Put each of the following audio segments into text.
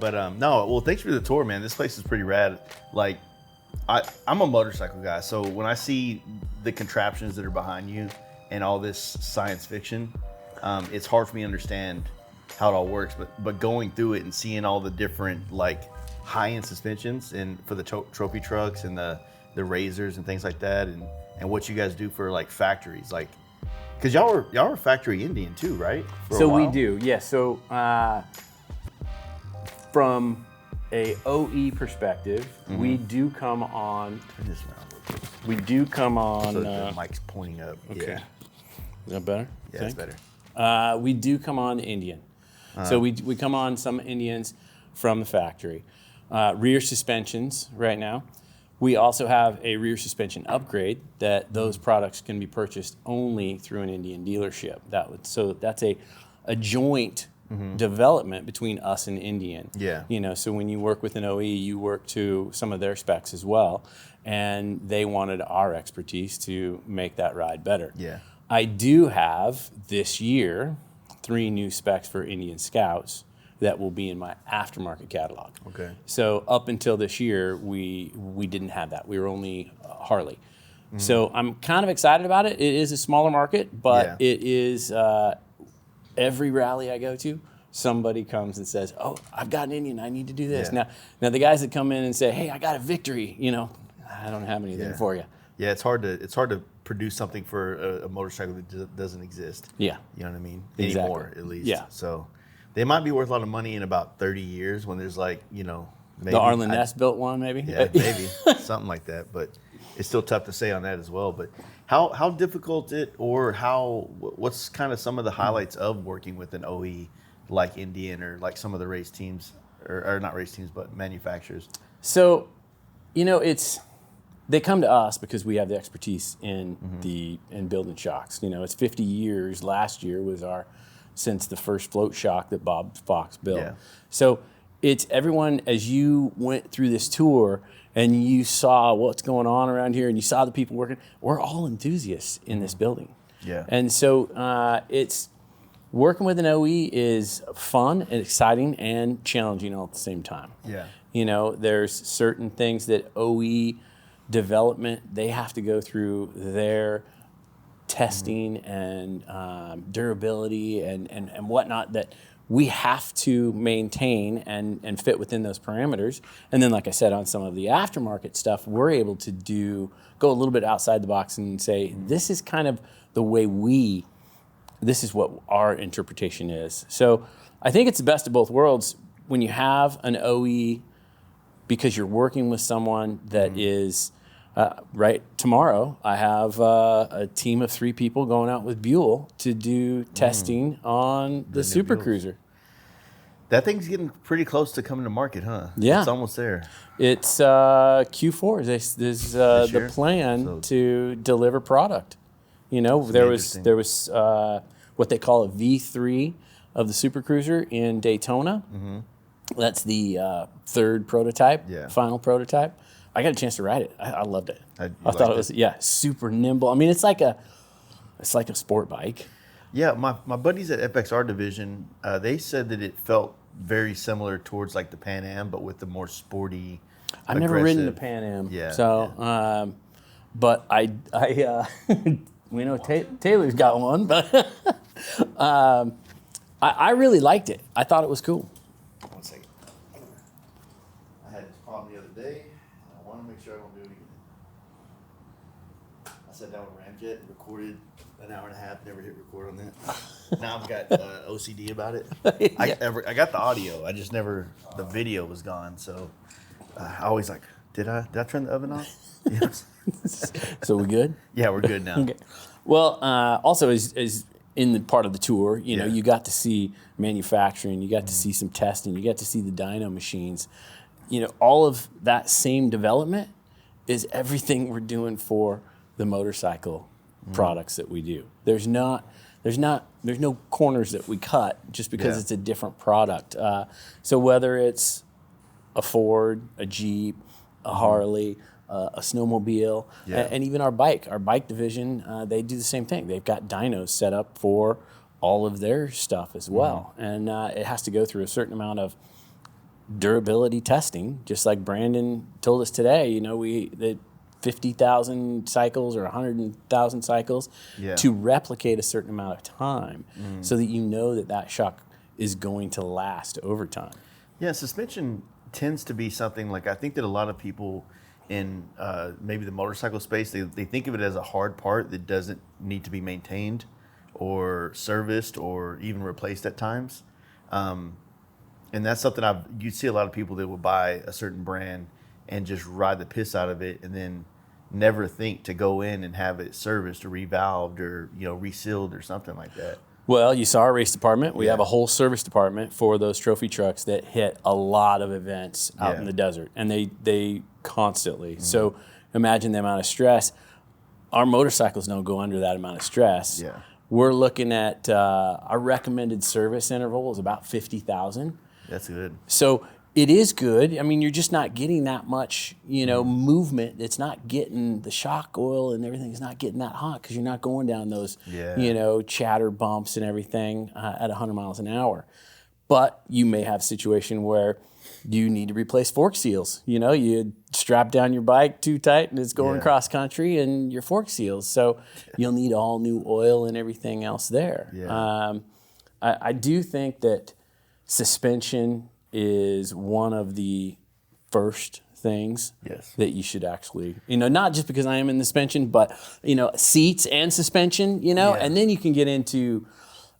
But no, well, thanks for the tour, man. This place is pretty rad. Like, I'm a motorcycle guy, so when I see the contraptions that are behind you and all this science fiction, it's hard for me to understand how it all works. But going through it and seeing all the different like high-end suspensions and for the trophy trucks and the razors and things like that, and what you guys do for like factories, like, because y'all were factory Indian too, right? So we do, yes. So from a OE perspective, we do come on. Turn this around. We do come on. So the mic's pointing up. Okay. Yeah. Is that better? Yeah, that's better. We do come on Indian. So we come on some Indians from the factory. Rear suspensions right now. We also have a rear suspension upgrade that those products can be purchased only through an Indian dealership. So that's a joint development between us and Indian. Yeah. You know, so when you work with an OE, you work to some of their specs as well, and they wanted our expertise to make that ride better. Yeah. I do have this year 3 new specs for Indian Scouts that will be in my aftermarket catalog. Okay. So up until this year, we didn't have that. We were only Harley. So I'm kind of excited about it. It is a smaller market, but it is every rally I go to, somebody comes and says, "Oh, I've got an Indian. I need to do this." Yeah. Now the guys that come in and say, "Hey, I got a Victory," you know, I don't have anything for you. Yeah, it's hard to produce something for a motorcycle that doesn't exist. Yeah. You know what I mean? Exactly. Anymore, at least. Yeah. So they might be worth a lot of money in about 30 years when there's like, you know, maybe. The Arlen Ness built one, maybe? Yeah, maybe. Something like that. But it's still tough to say on that as well. But how difficult what's kind of some of the highlights of working with an OE like Indian or like some of the race teams, or not race teams, but manufacturers? So, you know, they come to us because we have the expertise in building shocks. You know, it's 50 years. Last year was since the first float shock that Bob Fox built. Yeah. So it's everyone, as you went through this tour and you saw what's going on around here and you saw the people working, we're all enthusiasts in this building. Yeah. And so it's working with an OE is fun and exciting and challenging all at the same time. Yeah. You know, there's certain things that OE development, they have to go through their testing and durability and whatnot that we have to maintain and fit within those parameters. And then, like I said, on some of the aftermarket stuff, we're able to go a little bit outside the box and say, this is kind of the way this is what our interpretation is. So I think it's the best of both worlds when you have an OE, because you're working with someone that is, right tomorrow, I have a team of 3 people going out with Bule to do testing on the Super Cruiser. That thing's getting pretty close to coming to market, huh? Yeah. It's almost there. It's Q4 is the plan So, to deliver product. You know, there was what they call a V3 of the Super Cruiser in Daytona. That's the 3rd prototype, final prototype. I got a chance to ride it. I loved it. I thought it was super nimble. I mean, it's like a sport bike. Yeah, my buddies at FXR Division, they said that it felt very similar towards like the Pan Am, but with the more sporty. I've never ridden the Pan Am. Yeah. So, but I we know Taylor's got one, but I really liked it. I thought it was cool. 1 second. I had this problem the other day, and I want to make sure I don't do it again. I sat down with Ramjet and recorded an hour and a half, never hit record on that. Now I've got OCD about it. I got the audio, I just never, the video was gone, so I always like, did I turn the oven off? Yes. So we good? Yeah, we're good now. Okay. Well, also as in the part of the tour, you know, you got to see manufacturing, you got to see some testing, you got to see the dyno machines. You know, all of that same development is everything we're doing for the motorcycle products that we do. There's no corners that we cut just because it's a different product. So whether it's a Ford, a Jeep, a Harley, a snowmobile, and even our bike division, they do the same thing. They've got dynos set up for all of their stuff as well. And it has to go through a certain amount of durability testing, just like Brandon told us today. You know, that 50,000 cycles or 100,000 cycles to replicate a certain amount of time, so that you know that shock is going to last over time. Yeah, suspension tends to be something like, I think that a lot of people in maybe the motorcycle space, they think of it as a hard part that doesn't need to be maintained or serviced or even replaced at times. And that's something you see a lot of people that will buy a certain brand and just ride the piss out of it and then never think to go in and have it serviced or revalved or, you know, resealed or something like that. Well, you saw our race department. We have a whole service department for those trophy trucks that hit a lot of events out in the desert, and they constantly. So imagine the amount of stress. Our motorcycles don't go under that amount of stress. Yeah. We're looking at our recommended service interval is about 50,000. That's good. So it is good. I mean, you're just not getting that much, you know, movement. It's not getting the shock oil and everything's not getting that hot because you're not going down those, you know, chatter bumps and everything at 100 miles an hour. But you may have a situation where you need to replace fork seals. You know, you strap down your bike too tight and it's going cross country and your fork seals. So you'll need all new oil and everything else there. Yeah. I do think that suspension is one of the first things that you should actually, you know, not just because I am in the suspension, but, you know, seats and suspension, you know, and then you can get into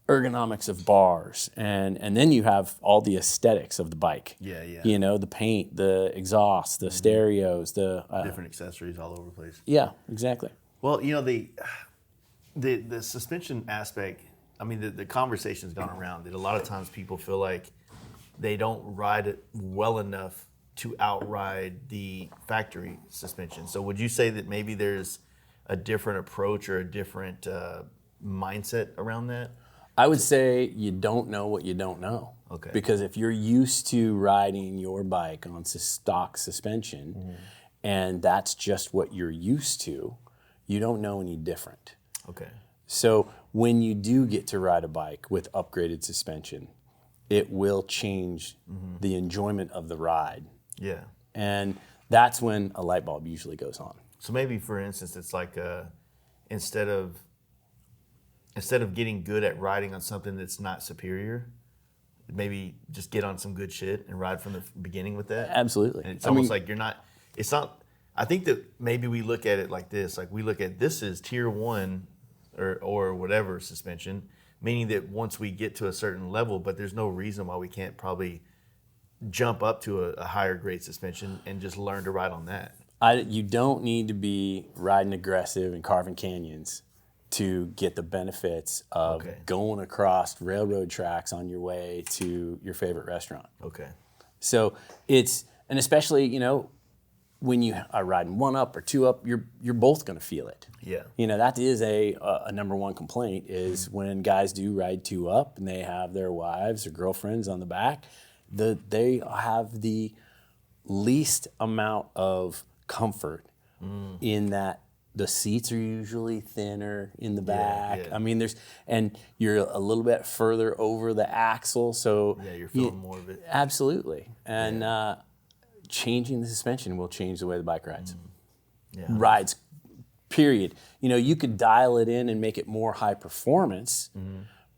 ergonomics of bars and then you have all the aesthetics of the bike. You know, the paint, the exhaust, the stereos, the different accessories all over the place. Yeah, exactly. Well, you know, the suspension aspect, I mean, the conversation's gone around that a lot of times people feel like they don't ride it well enough to outride the factory suspension. So would you say that maybe there's a different approach or a different mindset around that? I would say you don't know what you don't know. Okay. Because if you're used to riding your bike on stock suspension and that's just what you're used to, you don't know any different. Okay. So when you do get to ride a bike with upgraded suspension, it will change the enjoyment of the ride. Yeah. And that's when a light bulb usually goes on. So maybe, for instance, it's like instead of getting good at riding on something that's not superior, maybe just get on some good shit and ride from the beginning with that. Absolutely. And it's almost like it's not, I think that maybe we look at it like this, like we look at this as tier 1 or whatever suspension, meaning that once we get to a certain level, but there's no reason why we can't probably jump up to a higher grade suspension and just learn to ride on that. You don't need to be riding aggressive and carving canyons to get the benefits of going across railroad tracks on your way to your favorite restaurant. Okay. So and especially, you know, when you are riding 1 up or 2 up, you're both going to feel it. Yeah. You know, that is a number one complaint is when guys do ride 2 up and they have their wives or girlfriends on the back, they have the least amount of comfort in that the seats are usually thinner in the back. I mean, and you're a little bit further over the axle, so you're feeling more of it. Absolutely, and changing the suspension will change the way the bike rides. Rides, period. You know, you could dial it in and make it more high performance,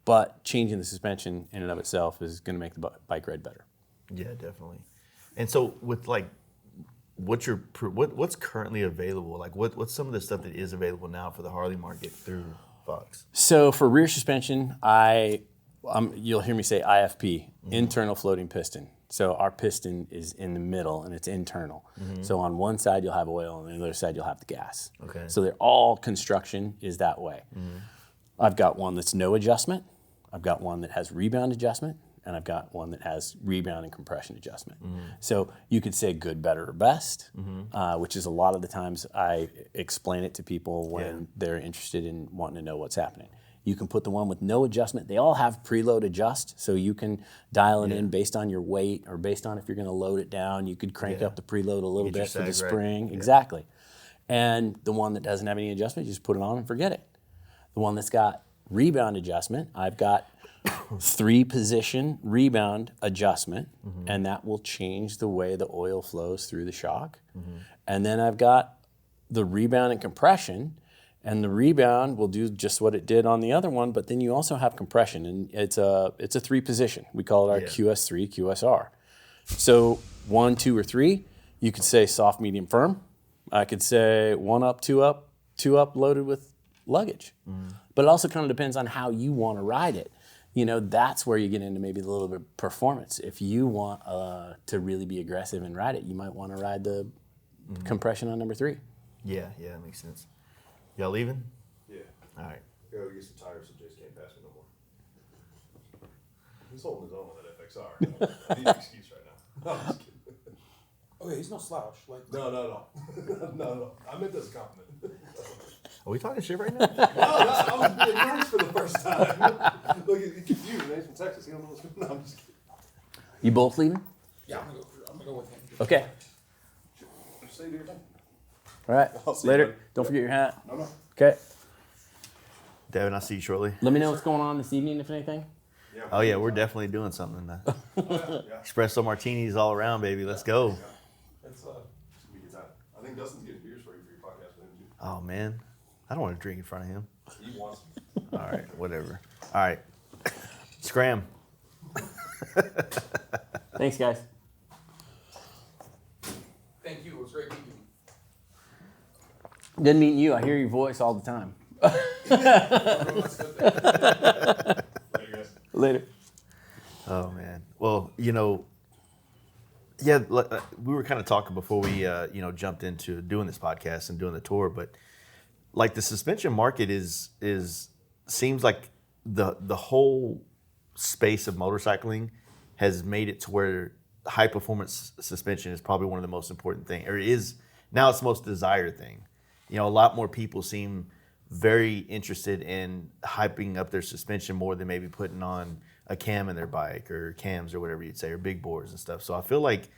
but changing the suspension in and of itself is going to make the bike ride better. Yeah, definitely. And so with like, what's currently available? Like what's some of the stuff that is available now for the Harley market through Fox? So for rear suspension, you'll hear me say IFP, internal floating piston. So our piston is in the middle and it's internal. So on one side you'll have oil and on the other side you'll have the gas. Okay. So they're all construction is that way. I've got one that's no adjustment. I've got one that has rebound adjustment. And I've got one that has rebound and compression adjustment. So you could say good, better, or best, which is a lot of the times I explain it to people when they're interested in wanting to know what's happening. You can put the one with no adjustment. They all have preload adjust, so you can dial it in based on your weight or based on if you're going to load it down. You could crank up the preload a little bit for the spring. Exactly. And the one that doesn't have any adjustment, you just put it on and forget it. The one that's got rebound adjustment. I've got 3-position rebound adjustment, and that will change the way the oil flows through the shock. And then I've got the rebound and compression, and the rebound will do just what it did on the other one, but then you also have compression, and it's a 3-position. We call it our QS3, QSR. So 1, 2, or 3, you could say soft, medium, firm. I could say 1 up, 2 up, 2 up loaded with luggage. But it also kind of depends on how you want to ride it. That's where you get into maybe a little bit of performance. If you want to really be aggressive and ride it, you might want to ride the compression on number 3. Yeah, that makes sense. Y'all leaving? Yeah. All right. Go get some tires so Jace can't pass me no more. He's holding his own on that FXR. I need an excuse right now. No, I'm just kidding. Okay, he's no slouch. No. No. I meant that as a compliment. Are we talking shit right now? No, I was being nice for the first time. Look, he's confused. He's from Texas. He don't know what's going on. No, I'm just kidding. You both leaving? Yeah, I'm gonna go with him. Okay. Just say do your thing. All right. I'll see you, Later. buddy. Don't forget your hat. No. Okay. Devin, I'll see you shortly. Let me know what's going on this evening, if anything. Yeah. Oh, yeah, we're definitely doing something. Espresso martinis all around, baby. Let's go. It's gonna be a good time. I think Dustin's getting beers for you for your podcast with him too. Oh, man. I don't want to drink in front of him. He wants All right, whatever. All right. Scram. Thanks, guys. Thank you. It was great meeting you. Didn't meet you. I hear your voice all the time. Everyone's good there. Later, guys. Later. Oh, man. Well, we were kind of talking before we, jumped into doing this podcast and doing the tour, but like the suspension market seems like the whole space of motorcycling has made it to where high performance suspension is probably one of the most important things, or is now it's the most desired thing. A lot more people seem very interested in hyping up their suspension more than maybe putting on a cam in their bike or cams or whatever you'd say, or big bores and stuff. So I feel like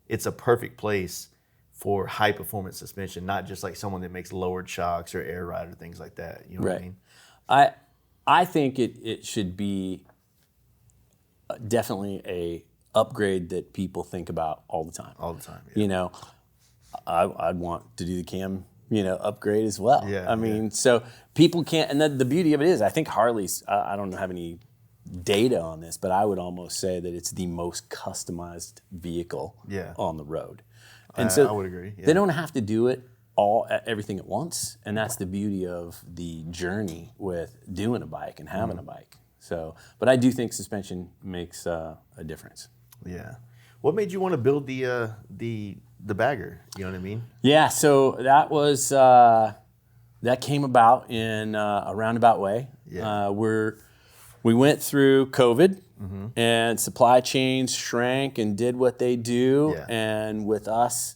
it's a perfect place for high performance suspension, not just like someone that makes lowered shocks or air ride or things like that. You know what I mean? I think it should be definitely a upgrade that people think about all the time. All the time. Yeah. I'd want to do the cam, upgrade as well. Yeah, I mean, so people can't, and the beauty of it is, I think Harley's, I don't have any data on this, but I would almost say that it's the most customized vehicle on the road. And so I would agree. Yeah. They don't have to do it everything at once, and that's the beauty of the journey with doing a bike and having a bike. So, but I do think suspension makes a difference. Yeah. What made you want to build the bagger? You know what I mean? Yeah. So that was that came about in a roundabout way. Yeah. We went through COVID and supply chains shrank and did what they do. Yeah. And with us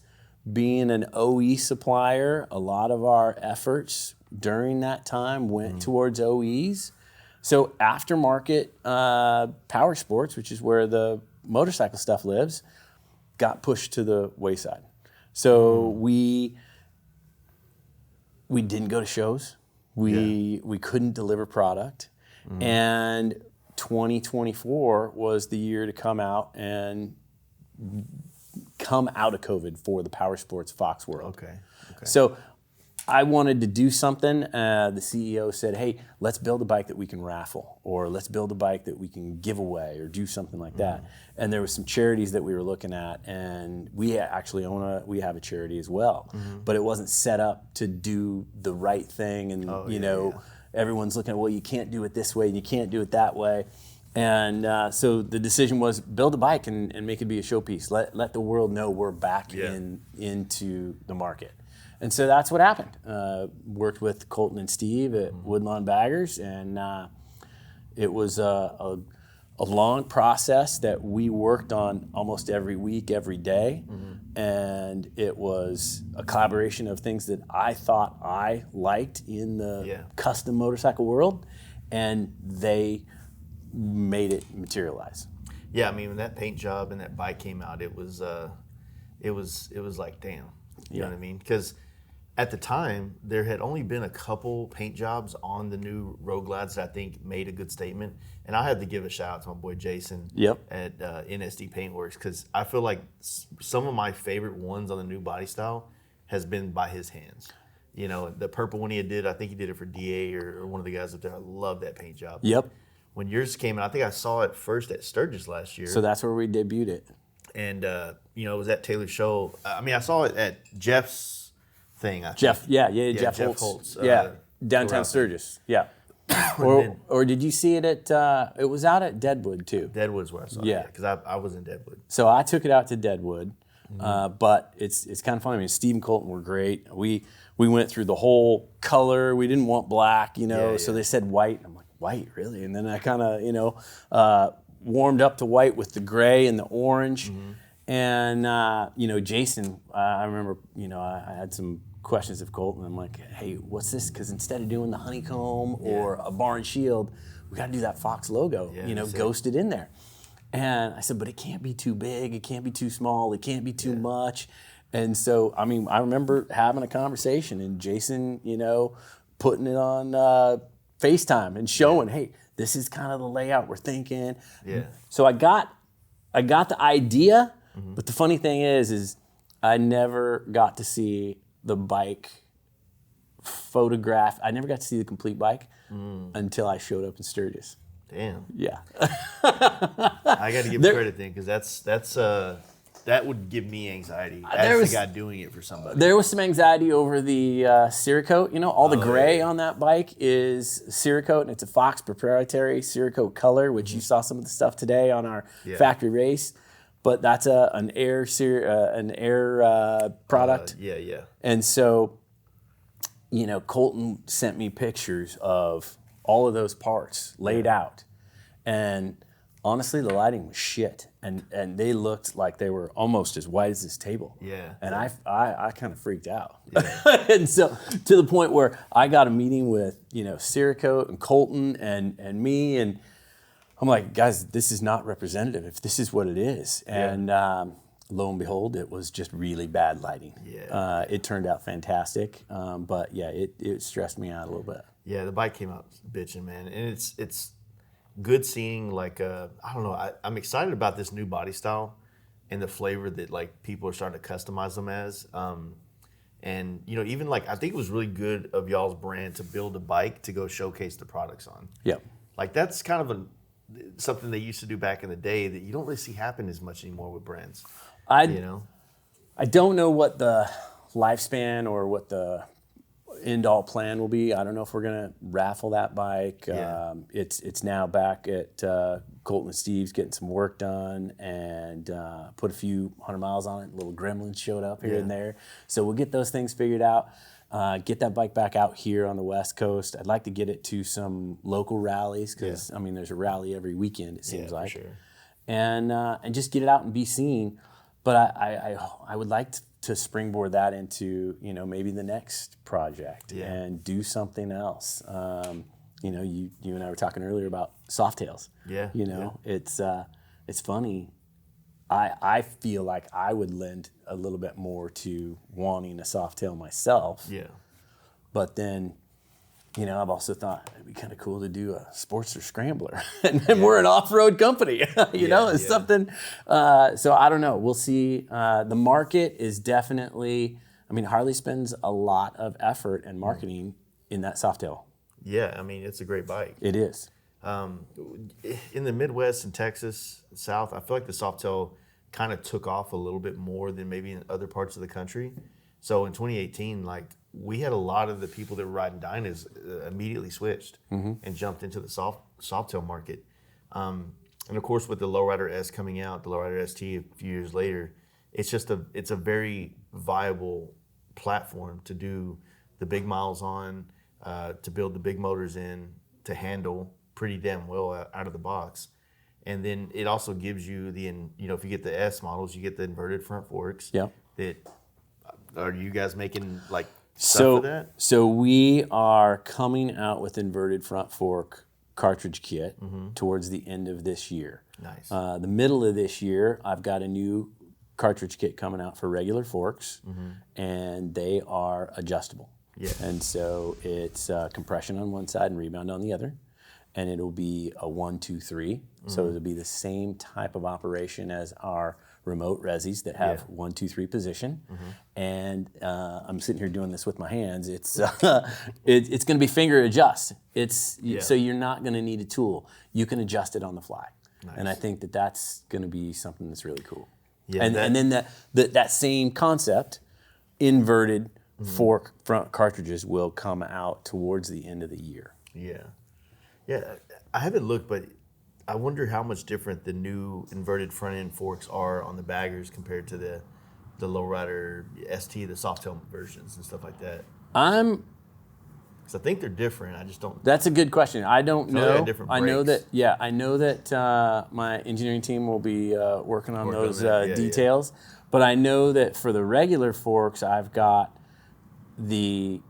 being an OE supplier, a lot of our efforts during that time went towards OEs. So aftermarket power sports, which is where the motorcycle stuff lives, got pushed to the wayside. So we didn't go to shows. We couldn't deliver product. And 2024 was the year to come out of COVID for the power sports Fox world. Okay. So I wanted to do something. The CEO said, hey, let's build a bike that we can raffle, or let's build a bike that we can give away, or do something like that. And there was some charities that we were looking at, and we actually we have a charity as well, but it wasn't set up to do the right thing. And everyone's looking at, well, you can't do it this way and you can't do it that way. And so the decision was build a bike and make it be a showpiece. Let the world know we're back into the market. And so that's what happened. Worked with Colton and Steve at Woodlawn Baggers, and it was a long process that we worked on almost every week, every day. And it was a collaboration of things that I thought I liked in the custom motorcycle world, and they made it materialize. Yeah, I mean, when that paint job and that bike came out, it was like, damn. You know what I mean? Because at the time, there had only been a couple paint jobs on the new Road Glides that I think made a good statement. And I had to give a shout out to my boy Jason at NSD Paintworks, because I feel like some of my favorite ones on the new body style has been by his hands. You know, the purple one he did, I think he did it for DA or one of the guys up there. I love that paint job. Yep. When yours came out, I think I saw it first at Sturgis last year. So that's where we debuted it. And, you know, it was at Taylor's show. I mean, I saw it at Jeff's thing. I think. Jeff Holtz. Downtown Sturgis. Yeah. or did you see it at, it was out at Deadwood too. Deadwood's where I saw it. Yeah, because I was in Deadwood. So I took it out to Deadwood, but it's kind of funny. I mean, Steve and Colton were great. We went through the whole color. We didn't want black, you know, so they said white. I'm like, white, really? And then I kind of, you know, warmed up to white with the gray and the orange. And, you know, Jason, I remember, you know, I had some questions of Colton. I'm like, hey, what's this? Because instead of doing the honeycomb or a barn shield, we got to do that Fox logo, you know, ghosted in there. And I said, but it can't be too big. It can't be too small. It can't be too much. And so, I mean, I remember having a conversation and Jason, you know, putting it on FaceTime and showing, hey, this is kind of the layout we're thinking. So I got the idea, but the funny thing is I never got to see the bike photograph. I never got to see the complete bike until I showed up in Sturgis. Damn. Yeah. I got to give credit then, because that would give me anxiety as the guy doing it for somebody. There was some anxiety over the Seraco. You know, all the gray on that bike is Seraco, and it's a Fox proprietary Seraco Color, which you saw some of the stuff today on our factory race. But that's an air product. And so, you know, Colton sent me pictures of all of those parts laid out, and honestly, the lighting was shit, and they looked like they were almost as white as this table. And I kind of freaked out. And so to the point where I got a meeting with, you know, Seraco and Colton and me, and I'm like, guys, this is not representative if this is what it is. And lo and behold, it was just really bad lighting. It turned out fantastic, but yeah, it stressed me out a little bit. Yeah, the bike came out bitching, man, and it's good seeing, like, I don't know, I'm excited about this new body style and the flavor that, like, people are starting to customize them as. And, you know, even, like, I think it was really good of y'all's brand to build a bike to go showcase the products on. Like, that's kind of something they used to do back in the day that you don't really see happen as much anymore with brands. You know? I don't know what the lifespan or what the end-all plan will be. I don't know if we're going to raffle that bike. It's now back at Colton and Steve's getting some work done, and put a few 100 miles on it. Little gremlins showed up here and there. So we'll get those things figured out. Get that bike back out here on the West Coast. I'd like to get it to some local rallies, because I mean, there's a rally every weekend, it seems like. And just get it out and be seen. But I would like to springboard that into, you know, maybe the next project and do something else. You know, you and I were talking earlier about Softails. You know, it's funny. I feel like I would lend a little bit more to wanting a Softail myself. But then, you know, I've also thought it'd be kind of cool to do a Sportster Scrambler. And we're an off-road company, you know, it's something. So I don't know. We'll see. The market is definitely, I mean, Harley spends a lot of effort and marketing in that Softail. I mean, it's a great bike. It is. In the Midwest and Texas, South, I feel like the Softail kind of took off a little bit more than maybe in other parts of the country. So in 2018, like, we had a lot of the people that were riding Dynas immediately switched and jumped into the Softail market. And of course, with the Lowrider S coming out, the Lowrider ST a few years later, it's a very viable platform to do the big miles on, to build the big motors in, to handle pretty damn well out of the box. And then it also gives you you know, if you get the S models, you get the inverted front forks. Are you guys making, like, stuff for that? So we are coming out with inverted front fork cartridge kit towards the end of this year. Nice. The middle of this year, I've got a new cartridge kit coming out for regular forks, and they are adjustable. Yeah. And so it's compression on one side and rebound on the other. And it'll be a 1, 2, 3. So it'll be the same type of operation as our remote resis that have 1, 2, 3 position. And I'm sitting here doing this with my hands. It's it's going to be finger adjust. So you're not going to need a tool. You can adjust it on the fly. Nice. And I think that that's going to be something that's really cool. Yeah, and then that same concept, inverted fork front cartridges will come out towards the end of the year. Yeah. Yeah, I haven't looked, but I wonder how much different the new inverted front end forks are on the baggers compared to the lowrider ST, the soft tail versions and stuff like that. Because I think they're different. I just don't. That's a good question. I don't know. Different I know brakes. that. I know that my engineering team will be working on those that. details. But I know that for the regular forks, I've got the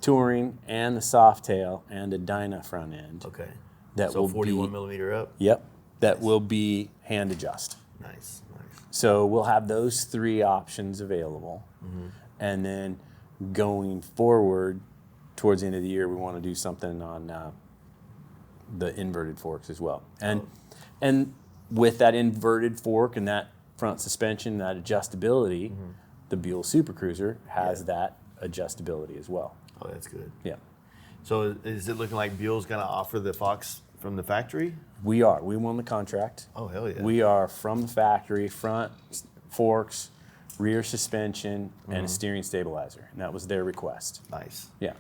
touring and the soft tail and a Dyna front end. Okay. That So will 41 be, millimeter up. Yep. That will be hand adjust. Nice. So we'll have those 3 options available. And then going forward towards the end of the year, we want to do something on the inverted forks as well. And with that inverted fork and that front suspension, that adjustability, the Bule Super Cruiser has that adjustability as well. Oh, that's good. Yeah. So is it looking like Buell's going to offer the Fox from the factory? We are. We won the contract. Oh, hell yeah. We are from the factory, front forks, rear suspension, and a steering stabilizer. And that was their request. Nice. Yeah.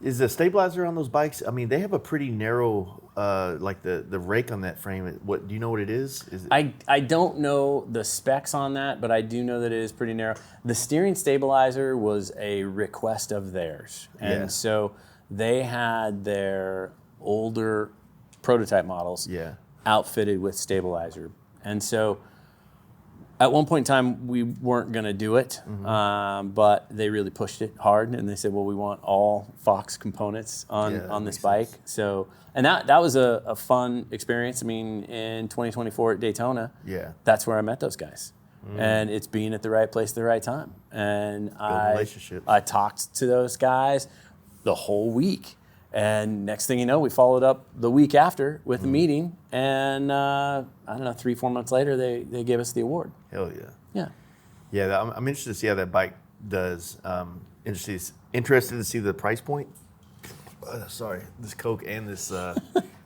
Is the stabilizer on those bikes? I mean, they have a pretty narrow, like the rake on that frame. What do you know what it is? Is it, I don't know the specs on that, but I do know that it is pretty narrow. The steering stabilizer was a request of theirs. And so they had their older prototype models outfitted with stabilizer. And so at one point in time, we weren't going to do it, but they really pushed it hard, and they said, well, we want all Fox components on this bike. Sense. So, and that was a fun experience. I mean, in 2024 at Daytona, that's where I met those guys. And it's being at the right place at the right time. And I talked to those guys the whole week. And next thing you know, we followed up the week after with a meeting, and I don't know, 3-4 months later, they gave us the award. Hell yeah. Yeah. Yeah, I'm interested to see how that bike does. Interested to see the price point. Sorry, this Coke and this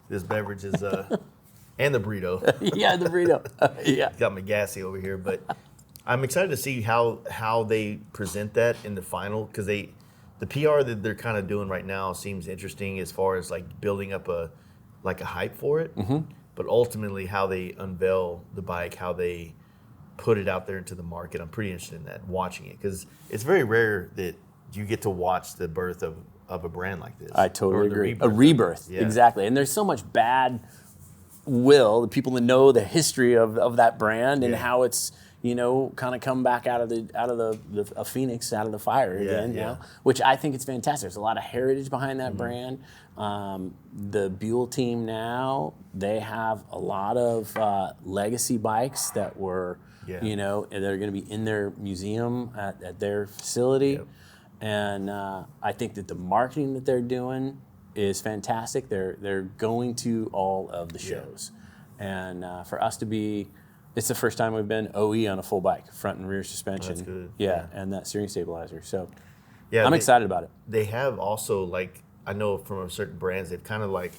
this beverage is and the burrito. Yeah, the burrito. Yeah. Got me gassy over here, but I'm excited to see how they present that in the final, because the PR that they're kind of doing right now seems interesting as far as like building up a hype for it. But ultimately how they unveil the bike, how they put it out there into the market, I'm pretty interested in that, watching it, because it's very rare that you get to watch the birth of a brand like this. I totally agree. Rebirth. A rebirth, Yeah. exactly. And there's so much bad will, the people that know the history of that brand and how it's, kind of come back out of a phoenix out of the fire again, which I think it's fantastic. There's a lot of heritage behind that brand. The Buell team now, they have a lot of legacy bikes that were, they're going to be in their museum at their facility. And I think that the marketing that they're doing is fantastic. They're going to all of the shows. And for us to be, it's the first time we've been OE on a full bike, front and rear suspension. That's good. Yeah, and that steering stabilizer. So Yeah, I'm excited about it. They have also, I know from certain brands, they've kind of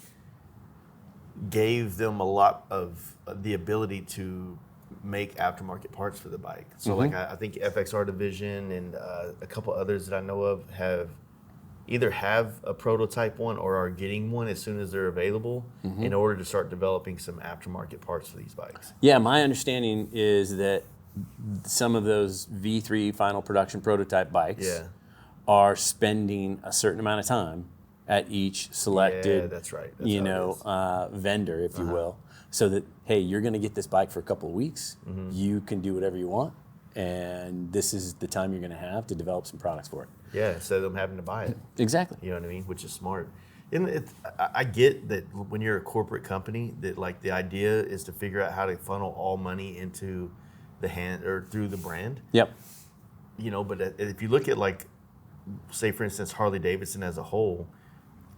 gave them a lot of the ability to make aftermarket parts for the bike. So I think FXR division and a couple others that I know of either have a prototype one or are getting one as soon as they're available in order to start developing some aftermarket parts for these bikes. Yeah, my understanding is that some of those V3 final production prototype bikes are spending a certain amount of time at each selected that's right. That's vendor, if you will, so that, hey, you're going to get this bike for a couple of weeks. You can do whatever you want, and this is the time you're going to have to develop some products for it. Yeah, instead of them having to buy it. Exactly. You know what I mean? Which is smart. And I get that when you're a corporate company, that the idea is to figure out how to funnel all money into the hand or through the brand. Yep. You know, but if you look at like, say for instance, Harley Davidson as a whole,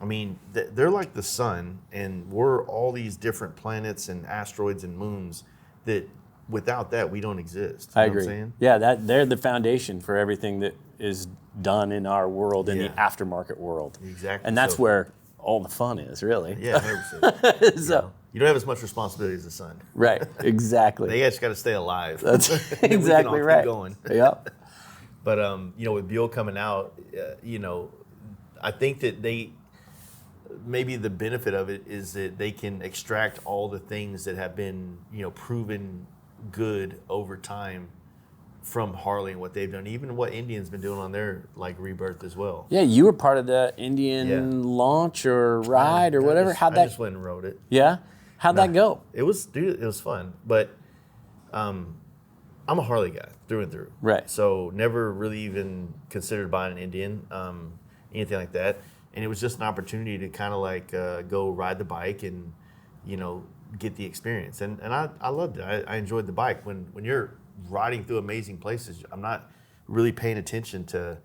I mean, they're like the sun, and we're all these different planets and asteroids and moons that without that we don't exist. You I know agree. What I'm saying? Yeah, they're the foundation for everything that is done in our world, in the Yeah. aftermarket world. Exactly. And that's So- where all the fun is, really. Yeah, 100%. So, You don't have as much responsibility as the sun. right, exactly. They just got to stay alive. That's And then we can exactly all right. Keep going. Yep. But you know, with Buell coming out, you know, I think that maybe the benefit of it is that they can extract all the things that have been, you know, proven good over time from Harley and what they've done, even what Indian's been doing on their like rebirth as well. Yeah, you were part of the Indian launch or ride or whatever. I How'd that? just went and rode it. Yeah. How'd that go? It was fun, but I'm a Harley guy through and through. Right. So never really even considered buying an Indian, anything like that. And it was just an opportunity to kind of like go ride the bike and, you know, get the experience. And I loved it. I enjoyed the bike. When you're riding through amazing places, I'm not really paying attention to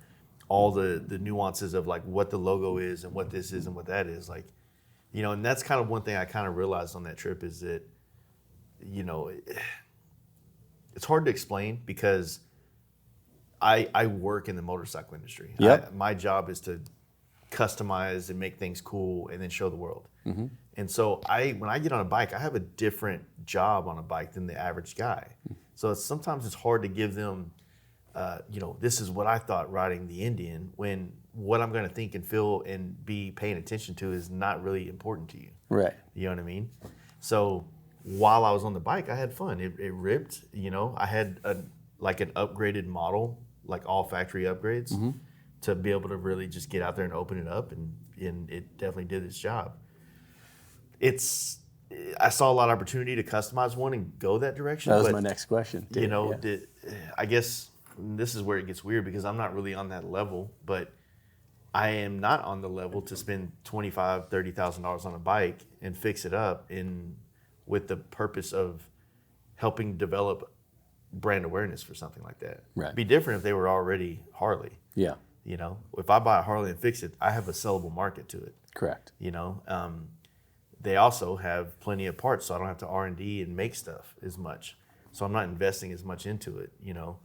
all the nuances of like what the logo is and what this is and what that is. Like, you know, and that's kind of one thing I kind of realized on that trip is that, you know, it's hard to explain because I work in the motorcycle industry. Yep. My job is to customize and make things cool and then show the world. Mm-hmm. And so when I get on a bike, I have a different job on a bike than the average guy. So sometimes it's hard to give them, you know, this is what I thought riding the Indian, when what I'm going to think and feel and be paying attention to is not really important to you. Right. You know what I mean? So while I was on the bike, I had fun. It ripped, you know. I had an upgraded model, like all factory upgrades, to be able to really just get out there and open it up, and it definitely did its job. I saw a lot of opportunity to customize one and go that direction. That was but, my next question. too. you know, Yeah. I guess this is where it gets weird because I'm not really on that level, but I am not on the level to spend $25,000, $30,000 on a bike and fix it up with the purpose of helping develop brand awareness for something like that. Right. It'd be different if they were already Harley. Yeah. You know, if I buy a Harley and fix it, I have a sellable market to it. Correct. You know, they also have plenty of parts, so I don't have to R&D and make stuff as much. So I'm not investing as much into it. You know,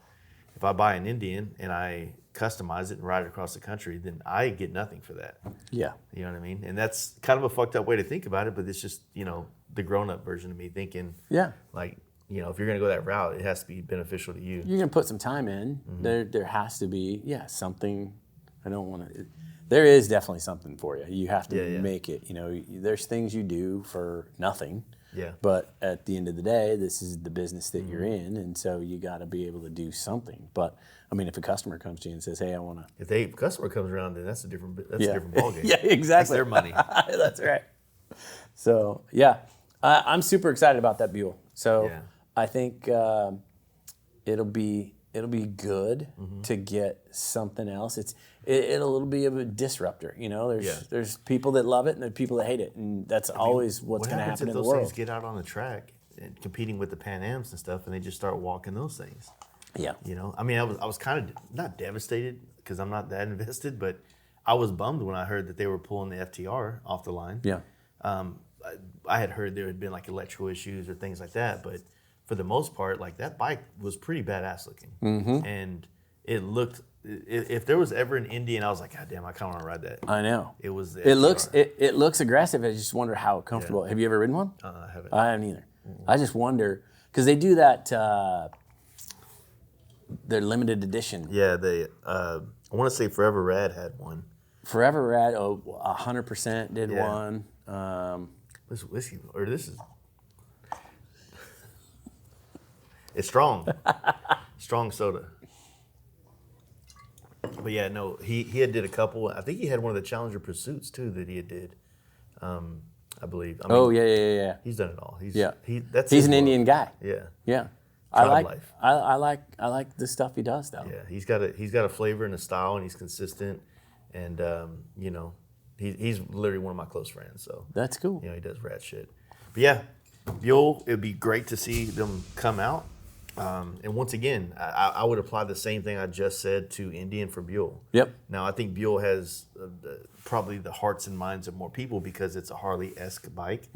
if I buy an Indian and I customize it and ride it across the country, then I get nothing for that. Yeah. You know what I mean? And that's kind of a fucked up way to think about it, but it's just, you know, the grown-up version of me thinking, Yeah. like, you know, if you're going to go that route, it has to be beneficial to you. You're gonna put some time in. Mm-hmm. There has to be, something. I don't want to. There is definitely something for you. You have to Yeah. make it. You know, there's things you do for nothing. Yeah. But at the end of the day, this is the business that you're Mm-hmm. in, and so you got to be able to do something. But I mean, if a customer comes to you and says, "Hey, I want to," If a customer comes around, then that's a different ballgame. yeah, exactly. That's their money. That's right. So yeah, I'm super excited about that Buell. So Yeah. I think it'll be good to get something else. It'll be a disruptor. You know, there's people that love it and there's people that hate it, and that's always what's going to happen in the those world. things get out on the track and competing with the Pan Ams and stuff, and they just start walking those things? Yeah. You know, I mean, I was kind of not devastated because I'm not that invested, but I was bummed when I heard that they were pulling the FTR off the line. Yeah. I had heard there had been like electrical issues or things like that, but for the most part, like that bike was pretty badass looking, and it looked. If there was ever an Indian, I was like, God damn, I kind of want to ride that. I know. It was. The It FTR. looks aggressive. I just wonder how comfortable. Have you ever ridden one? I haven't. I haven't either. I just wonder because they do that. Their limited edition. Yeah, they. I want to say Forever Rad had one. Forever Rad, 100% did Yeah. one. This whiskey, or this is. It's strong. Strong soda. But yeah, no, he had did a couple. I think he had one of the Challenger Pursuits too that he had did. I believe. I mean, Yeah. He's done it all. He's Yeah. That's He's his an world. Indian guy. Yeah. Yeah. Tribe life. I like the stuff he does though. Yeah. He's got a flavor and a style, and he's consistent. And you know, he's literally one of my close friends. So That's cool. you know, he does rad shit. But yeah, Buell, it'd be great to see them come out. And once again, I would apply the same thing I just said to Indian for Buell. Yep. Now, I think Buell has probably the hearts and minds of more people because it's a Harley-esque bike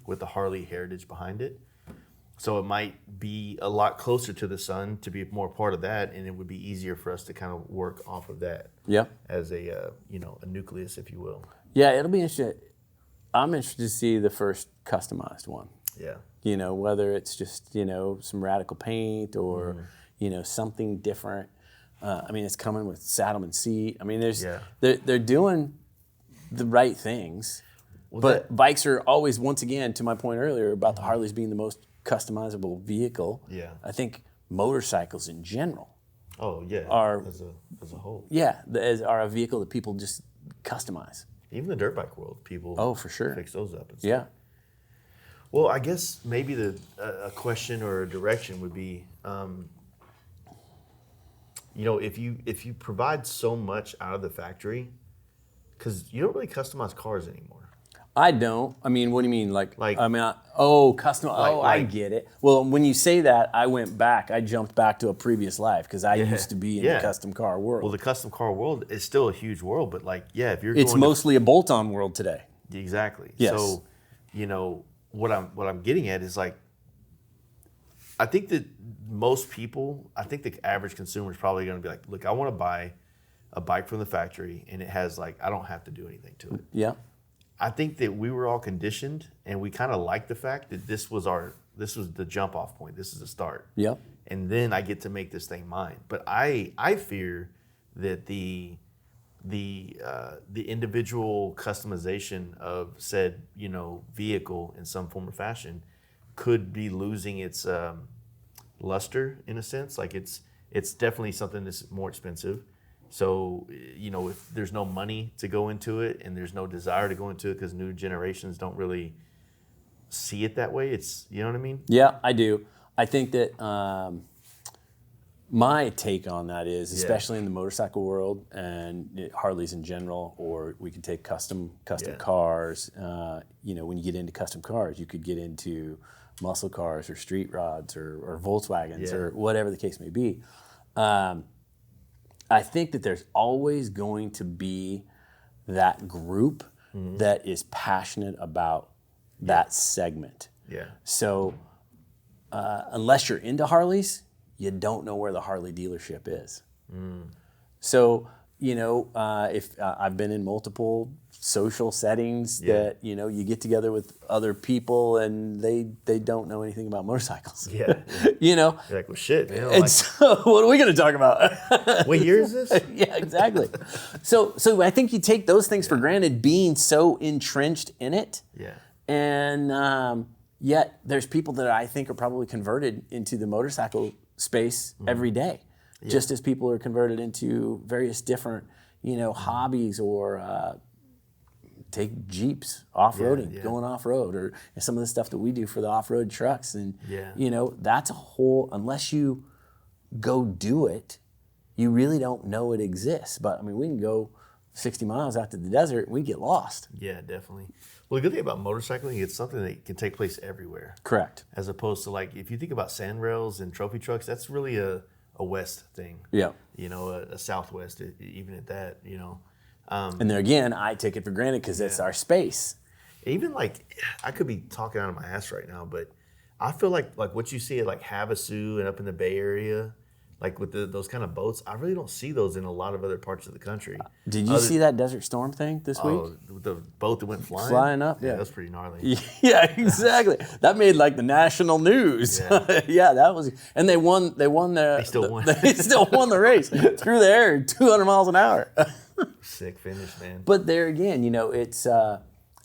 with the Harley heritage behind it. So it might be a lot closer to the sun to be more part of that, and it would be easier for us to kind of work off of that as a a nucleus, if you will. Yeah, it'll be interesting. I'm interested to see the first customized one. Yeah. Whether it's just, some radical paint or, something different. It's coming with saddleman seat. They're doing the right things. But bikes are always, once again, to my point earlier about the Harleys being the most customizable vehicle. Yeah. I think motorcycles in general. Oh, yeah. Are, as a whole. Yeah, are a vehicle that people just customize. Even the dirt bike world, people for sure. fix those up and stuff. Yeah. Well, I guess maybe a question or a direction would be, if you provide so much out of the factory, because you don't really customize cars anymore. I don't. What do you mean? Custom. I Like- get it. Well, when you say that, I jumped back to a previous life because I used to be in the custom car world. Well, the custom car world is still a huge world, but if you're It's going mostly a bolt-on world today. exactly. Yes. So, what I'm getting at is I think that I think the average consumer is probably going to be like, look, I want to buy a bike from the factory, and it has I don't have to do anything to it. Yeah. I think that we were all conditioned, and we kind of like the fact that this was the jump off point. This is the start. Yeah. And then I get to make this thing mine. But I fear that the individual customization of said vehicle in some form or fashion could be losing its luster in a sense. It's definitely something that's more expensive. So, if there's no money to go into it and there's no desire to go into it because new generations don't really see it that way, you know what I mean? Yeah, I do. I think that my take on that is, especially in the motorcycle world and Harleys in general, or we can take custom cars. When you get into custom cars, you could get into muscle cars or street rods or Volkswagens or whatever the case may be. I think that there's always going to be that group that is passionate about that segment. Yeah. So unless you're into Harleys, you don't know where the Harley dealership is. So, if I've been in multiple social settings that, you get together with other people and they don't know anything about motorcycles. Yeah. You're like, well, shit, man. And so what are we going to talk about? What year is this? Yeah, exactly. So I think you take those things for granted, being so entrenched in it. Yeah. And yet there's people that I think are probably converted into the motorcycle space every day, just as people are converted into various different, hobbies or take Jeeps off-roading, going off-road, or some of the stuff that we do for the off-road trucks. And, that's a whole, unless you go do it, you really don't know it exists. But, we can go 60 miles out to the desert and we get lost. Yeah, definitely. Well, the good thing about motorcycling, it's something that can take place everywhere. Correct. As opposed to if you think about sand rails and trophy trucks, that's really a West thing. Yeah. A Southwest, even at that, And there again, I take it for granted because it's our space. Even I could be talking out of my ass right now, but I feel like what you see at Havasu and up in the Bay Area, with those kind of boats, I really don't see those in a lot of other parts of the country. Did you see that Desert Storm thing this week? Oh, the boat that went flying? Flying up, yeah. That's pretty gnarly. Yeah, exactly. That made the national news. Yeah. That was, and they won. They won They still won. They still won the race through the air, 200 miles an hour. Sick finish, man. But there again, it's.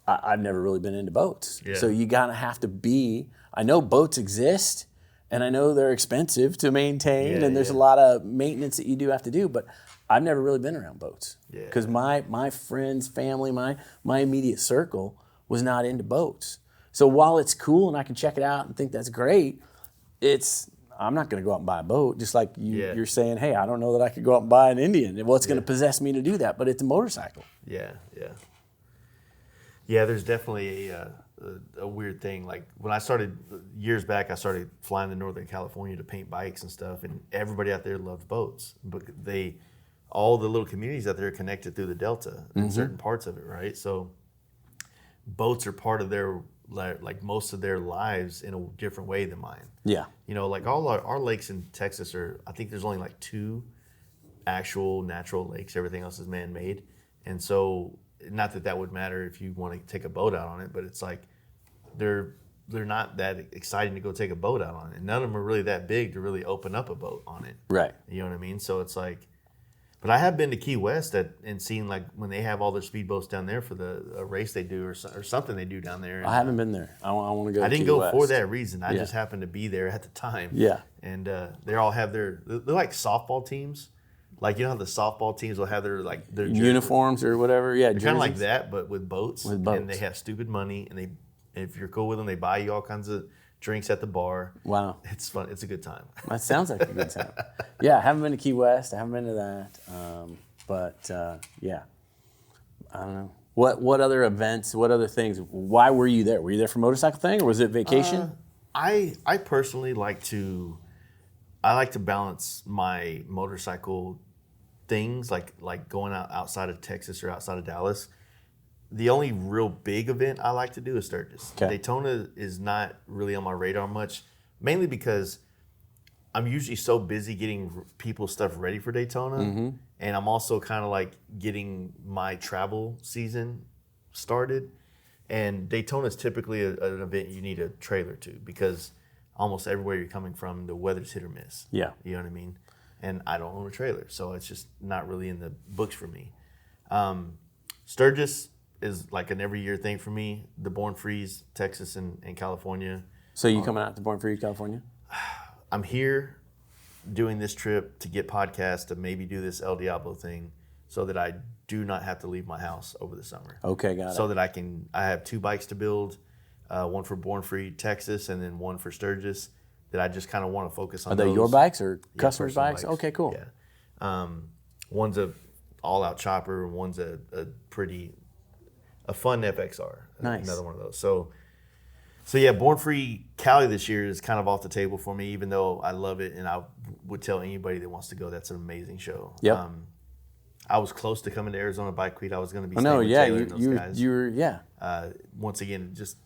I've never really been into boats, so you gotta have to be. I know boats exist, and I know they're expensive to maintain, and there's a lot of maintenance that you do have to do. But I've never really been around boats because my friends, family, my immediate circle was not into boats. So while it's cool and I can check it out and think that's great, I'm not going to go out and buy a boat. Just like you're saying, hey, I don't know that I could go out and buy an Indian. What's going to possess me to do that? But it's a motorcycle. Yeah, yeah. Yeah, there's definitely a weird thing. Like when I started years back, I started flying to Northern California to paint bikes and stuff, and everybody out there loves boats. But all the little communities out there are connected through the Delta in certain parts of it, right? So boats are part of their like most of their lives in a different way than mine. Yeah. You know, like all our lakes in Texas I think there's only like 2 actual natural lakes. Everything else is man-made. And so, not that that would matter if you want to take a boat out on it, but it's like they're not that exciting to go take a boat out on it. And none of them are really that big to really open up a boat on it. Right. You know what I mean? So it's like, but I have been to Key West and seen like when they have all their speedboats down there for a race they do or something they do down there. And, I haven't been there. I want to go. I didn't Key go West. for that reason. I Yeah. just happened to be there at the time. Yeah. And they all have they're like softball teams. Like, you know how the softball teams will have their Uniforms or whatever. Yeah. They're kind of like that, but with boats. With boats. And they have stupid money, and if you're cool with them, they buy you all kinds of drinks at the bar. Wow. It's fun. It's a good time. That sounds like a good time. Yeah, I haven't been to Key West. I haven't been to that. But yeah, I don't know. What other events? What other things? Why were you there? Were you there for a motorcycle thing, or was it vacation? I personally like to balance my motorcycle things, like going outside of Texas or outside of Dallas. The only real big event I like to do is Sturgis. Okay. Daytona is not really on my radar much, mainly because I'm usually so busy getting people's stuff ready for Daytona, and I'm also kind of like getting my travel season started. And Daytona is typically an event you need a trailer to, because almost everywhere you're coming from, the weather's hit or miss. Yeah. You know what I mean? And I don't own a trailer, so it's just not really in the books for me. Sturgis is like an every year thing for me. The Born Frees, Texas and California. So you coming out to Born Free, California? I'm here doing this trip to get podcasts, to maybe do this El Diablo thing, so that I do not have to leave my house over the summer. Okay, got it. So that I have 2 bikes to build, one for Born Free, Texas, and then one for Sturgis, that I just kind of want to focus on. Are they those. your bikes or customers' personal bikes? Okay, cool. Yeah. One's a all-out chopper, and one's a fun FXR. Nice. Another one of those. So yeah, Born Free Cali this year is kind of off the table for me, even though I love it, and I would tell anybody that wants to go, that's an amazing show. Yep. I was close to coming to Arizona Bike Week. I was going to be Oh, staying no, with yeah, Taylor and those guys. you were, yeah. Once again, just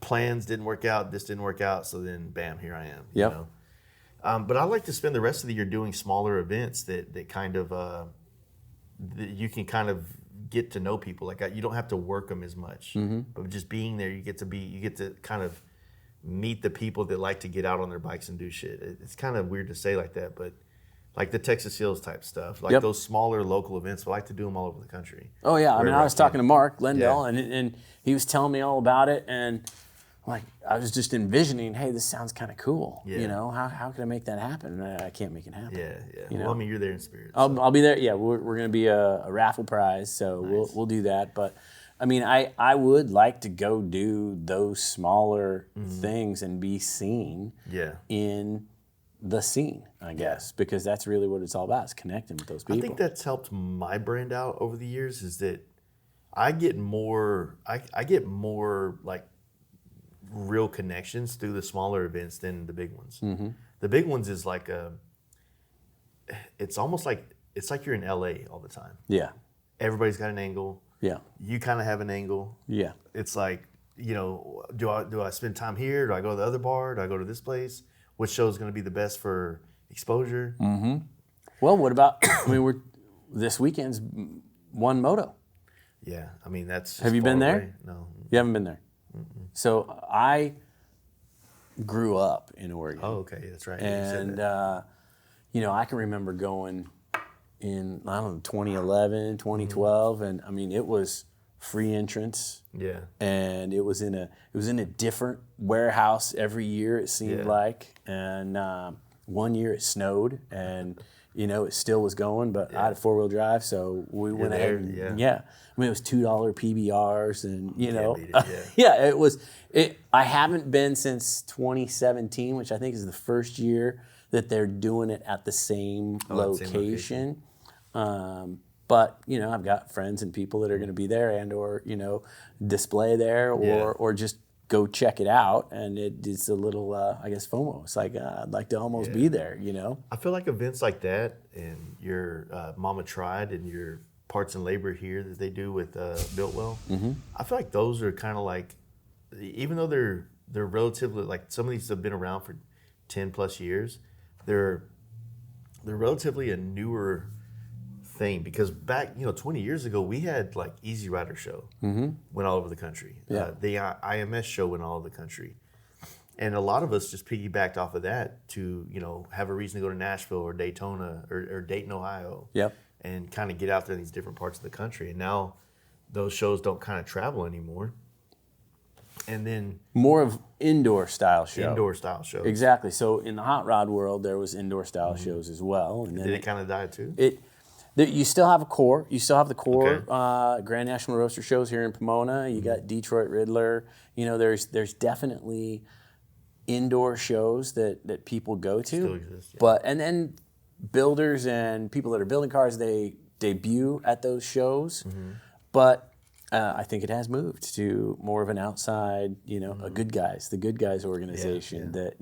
plans didn't work out. This didn't work out. So then, bam, here I am. Yep. You know? But I like to spend the rest of the year doing smaller events that kind of that you can kind of get to know people. Like you don't have to work them as much, but just being there, you get to kind of meet the people that like to get out on their bikes and do shit. It's kind of weird to say like that, but like the Texas Hills type stuff, like those smaller local events, I like to do them all over the country. Oh yeah, I mean, I was talking to Mark Lindell, Yeah. and he was telling me all about it, and like I was just envisioning, hey, this sounds kind of cool. Yeah. You know, how can I make that happen? And I can't make it happen. Yeah. You know? Well, I mean, you're there in spirit. I'll be there. Yeah, we're going to be a raffle prize, so Nice. we'll do that. But I mean, I would like to go do those smaller things and be seen Yeah. in the scene, I guess, because that's really what it's all about, is connecting with those people. I think that's helped my brand out over the years, is that I get more like real connections through the smaller events than the big ones. The big ones is like it's almost like you're in LA all the time. Yeah, Everybody's got an angle. yeah, You kind of have an angle. yeah. It's like, you know, do I spend time here? Do I go to the other bar? Do I go to this place? Which show is going to be the best for exposure? Well, what about? I mean, this weekend's One Moto. Yeah, I mean that's. Have you far been there? away. No. You haven't been there. So I grew up in Oregon. Oh, okay, that's right. You said And, that. you know, I can remember going in, I don't know, 2011, 2012. And I mean, it was free entrance. Yeah. And it was in a different warehouse every year, it seemed Yeah. like. And one year it snowed, and you know it still was going, but I had a 4-wheel drive, so we went ahead. And, yeah. I mean, it was $2 PBRs, and you know, beat it, yeah. yeah, it was. I haven't been since 2017, which I think is the first year that they're doing it at the same Oh, at the same location. But, I've got friends and people that are going to be there and or, display there or just go check it out. And it's a little, I guess, FOMO. It's like, I'd like to almost be there, I feel like events like that and your Mama Tried and your parts and labor here that they do with Built-Well, I feel like those are kind of like, even though they're relatively, like some of these have been around for 10 plus years, they're relatively a newer thing, because back 20 years ago we had like Easy Rider show went all over the country. The IMS show went all over the country, and a lot of us just piggybacked off of that to have a reason to go to Nashville or Daytona or Dayton, Ohio, and kind of get out there in these different parts of the country. And now those shows don't kind of travel anymore, and then more of indoor style shows. Exactly. So in the hot rod world there was indoor style shows as well, and then did it kind of die too? You still have a core. You still have the core Okay. Grand National Roaster shows here in Pomona. You got Detroit Riddler. There's definitely indoor shows that people go to. Still exist, yeah. But and then builders and people that are building cars, they debut at those shows. But I think it has moved to more of an outside, a Good Guys, the Good Guys organization that,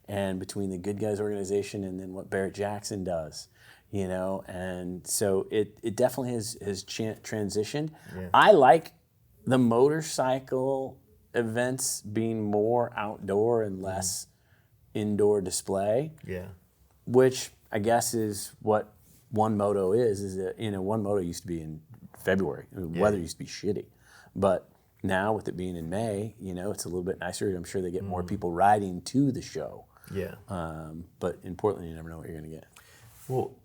and between the Good Guys organization and then what Barrett Jackson does. And so it definitely has transitioned. Yeah. I like the motorcycle events being more outdoor and less indoor display. Yeah. Which I guess is what One Moto is that, One Moto used to be in February. Weather used to be shitty. But now with it being in May, it's a little bit nicer. I'm sure they get more people riding to the show. Yeah. But in Portland, you never know what you're going to get. Well,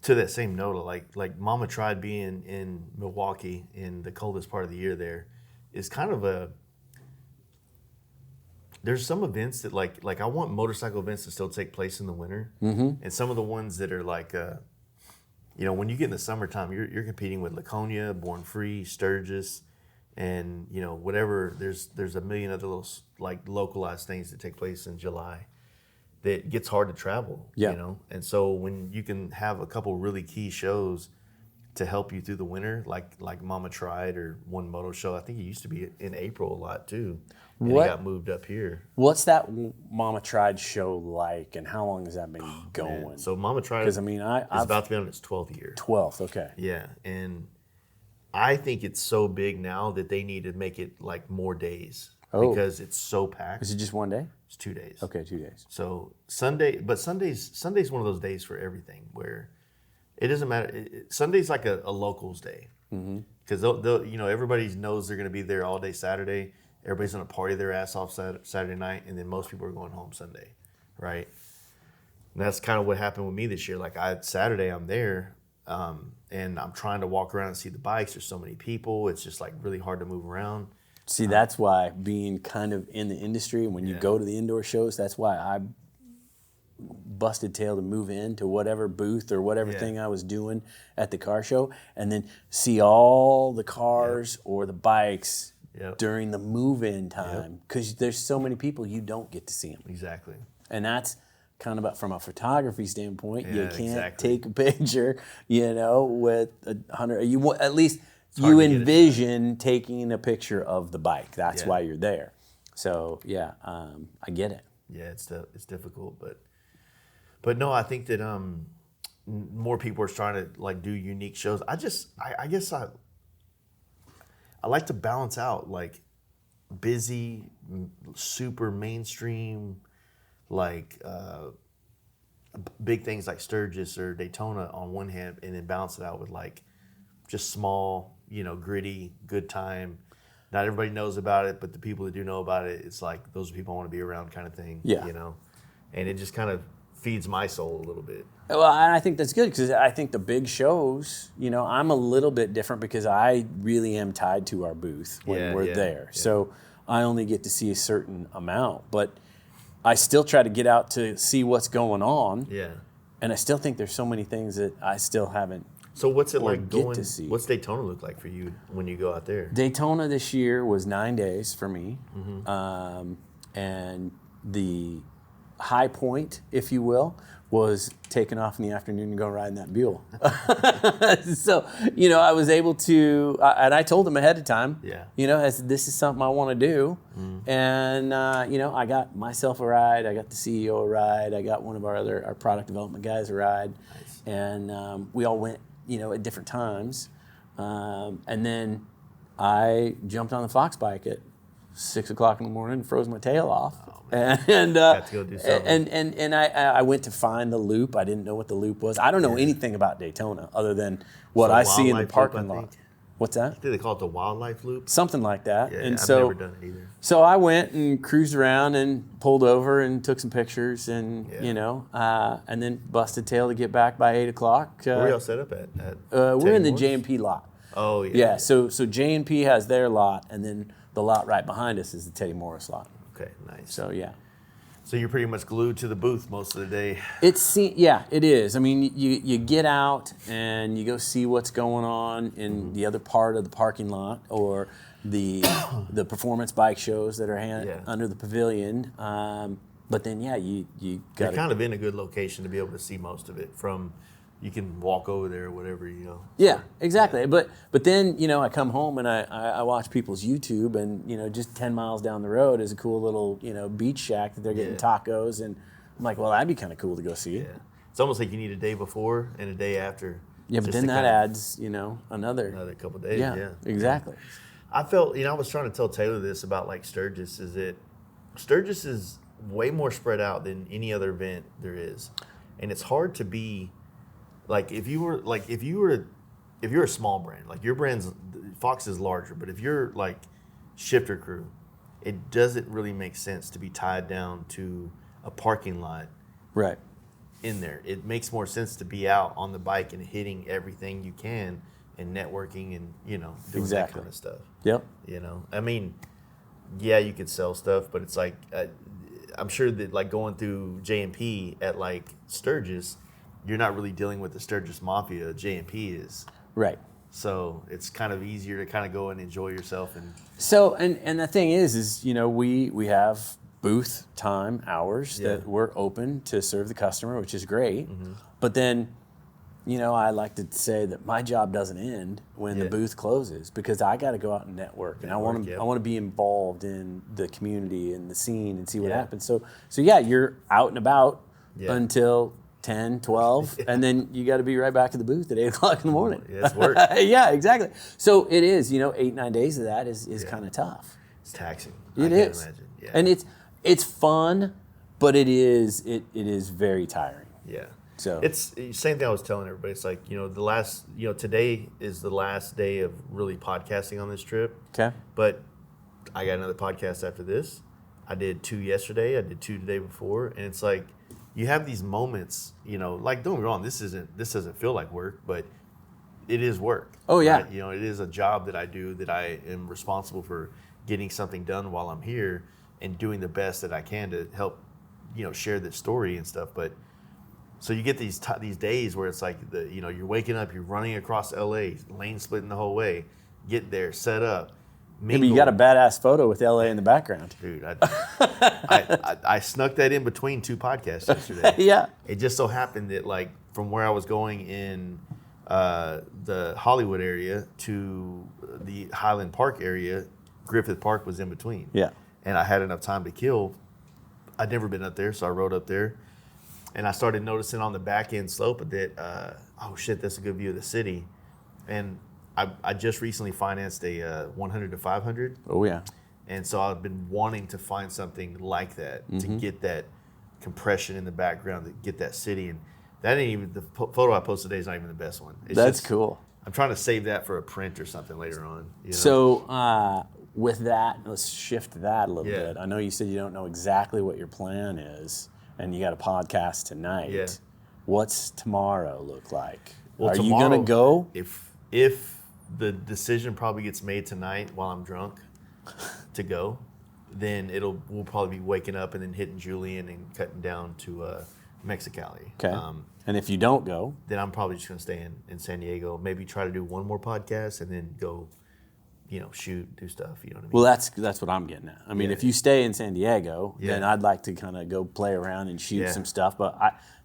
to that same note, like Mama Tried being in Milwaukee in the coldest part of the year there is kind of there's some events that like I want motorcycle events to still take place in the winter. And some of the ones that are like, when you get in the summertime, you're competing with Laconia, Born Free, Sturgis, and whatever. There's a million other little like localized things that take place in July. That gets hard to travel, and so when you can have a couple really key shows to help you through the winter, like Mama Tried or One Moto Show. I think it used to be in April a lot too, and it got moved up here. What's that Mama Tried show like, and how long has that been going? Man. So Mama Tried, because it's about to be on its 12th year. 12th, okay. Yeah, and I think it's so big now that they need to make it like more days because it's so packed. Is it just one day? It's 2 days. Okay, 2 days. So Sunday's one of those days for everything where it doesn't matter. Sunday's like a locals day because they'll everybody knows they're going to be there all day Saturday. Everybody's going to party their ass off Saturday night, and then most people are going home Sunday, right? And that's kind of what happened with me this year. Like Saturday I'm there, and I'm trying to walk around and see the bikes. There's so many people. It's just like really hard to move around. See, that's why being kind of in the industry, when you go to the indoor shows, that's why I busted tail to move into whatever booth or whatever thing I was doing at the car show, and then see all the cars or the bikes during the move-in time, because there's so many people you don't get to see them. Exactly. And that's kind of from a photography standpoint. You can't take a picture, with 100. You at least. You envision taking a picture of the bike. That's why you're there. So I get it. Yeah, it's difficult, but no, I think that more people are trying to like do unique shows. I guess I like to balance out like busy, super mainstream, like big things like Sturgis or Daytona on one hand, and then balance it out with like just small, gritty, good time. Not everybody knows about it, but the people that do know about it, it's like those are people I want to be around kind of thing. Yeah. And it just kind of feeds my soul a little bit. Well, I think that's good because I think the big shows, I'm a little bit different because I really am tied to our booth when we're there. Yeah. So I only get to see a certain amount, but I still try to get out to see what's going on. Yeah. And I still think there's so many things that I still haven't. So what's it like get to see. What's Daytona look like for you when you go out there? Daytona this year was 9 days for me. Mm-hmm. And the high point, if you will, was taking off in the afternoon and go riding that Buell. So, I was able to, and I told him ahead of time, I said, this is something I want to do. And, I got myself a ride, I got the CEO a ride, I got one of our product development guys a ride. Nice. And we all went, at different times. And then I jumped on the Fox bike at 6 o'clock in the morning and froze my tail off. And got to go do something. And I went to find the loop. I didn't know what the loop was. I don't know anything about Daytona other than what I see in the parking lot. What's that? I think they call it the wildlife loop. Something like that. Yeah, and I've so, never done it either. So I went and cruised around and pulled over and took some pictures and and then busted tail to get back by 8 o'clock. Where are y'all set up at? We're in the J&P lot. Oh yeah. Yeah. So J&P has their lot, and then the lot right behind us is the Teddy Morris lot. Okay, nice. So yeah. So you're pretty much glued to the booth most of the day. It is. I mean, you get out and you go see what's going on in the other part of the parking lot or the performance bike shows that are under the pavilion. But then you got. You're kind of in a good location to be able to see most of it from. You can walk over there or whatever, Yeah, exactly. But then, I come home and I watch people's YouTube and, just 10 miles down the road is a cool little, beach shack that they're getting tacos. And I'm like, well, that'd be kind of cool to go see. Yeah. It's almost like you need a day before and a day after. Yeah, but then that adds, another couple of days. Yeah, exactly. I felt, I was trying to tell Taylor this about like Sturgis is that Sturgis is way more spread out than any other event there is. And it's hard to be... Like if you're a small brand, like your brand's Fox is larger, but if you're like Shifter Crew, it doesn't really make sense to be tied down to a parking lot. Right. In there, it makes more sense to be out on the bike and hitting everything you can and networking and doing that kind of stuff. Yep. I mean, yeah, you could sell stuff, but it's like I'm sure that like going through J&P at like Sturgis. You're not really dealing with the Sturgis Mafia. J&P is. Right. So it's kind of easier to kind of go and enjoy yourself. So, and the thing is we have booth time hours that we're open to serve the customer, which is great. Mm-hmm. But then, I like to say that my job doesn't end when the booth closes because I got to go out and network. And I want to be involved in the community and the scene and see what happens. So you're out and about until 10, 12, and then you got to be right back at the booth at 8 o'clock in the morning. Yeah, it's work. Yeah, exactly. So it is, 8-9 days of that is kind of tough. It's taxing. It is. is. Imagine. Yeah. And it's fun, but it is very tiring. Yeah. So it's the same thing I was telling everybody. It's like, the last, today is the last day of really podcasting on this trip. Okay. But I got another podcast after this. I did 2 yesterday. I did 2 the day before. And it's like, you have these moments, like don't get me wrong, this doesn't feel like work, but it is work. Oh yeah. Right? It is a job that I do that I am responsible for getting something done while I'm here and doing the best that I can to help, share this story and stuff. But so you get these days where it's like you're waking up, you're running across LA, lane splitting the whole way, get there, set up. Maybe you got a badass photo with LA in the background. Dude, I snuck that in between 2 podcasts yesterday. Yeah. It just so happened that like from where I was going in the Hollywood area to the Highland Park area, Griffith Park was in between. Yeah. And I had enough time to kill. I'd never been up there, so I rode up there. And I started noticing on the back end slope that, oh shit, that's a good view of the city. And I just recently financed a 100 to 500. Oh yeah. And so I've been wanting to find something like that to get that compression in the background, to get that city. And that ain't even the photo I posted today is not even the best one. That's cool. I'm trying to save that for a print or something later on. So with that, let's shift that a little bit. I know you said you don't know exactly what your plan is, and you got a podcast tonight. Yeah. What's tomorrow look like? Well, Are you gonna go? If the decision probably gets made tonight while I'm drunk to go, then we'll probably be waking up and then hitting Julian and cutting down to Mexicali. Okay. And if you don't go, then I'm probably just gonna stay in San Diego. Maybe try to do one more podcast and then go shoot, do stuff. You know what I mean? Well, that's what I'm getting at. I mean, Yeah. if you stay in San Diego, then Yeah. I'd like to kind of go play around and shoot Yeah. some stuff. But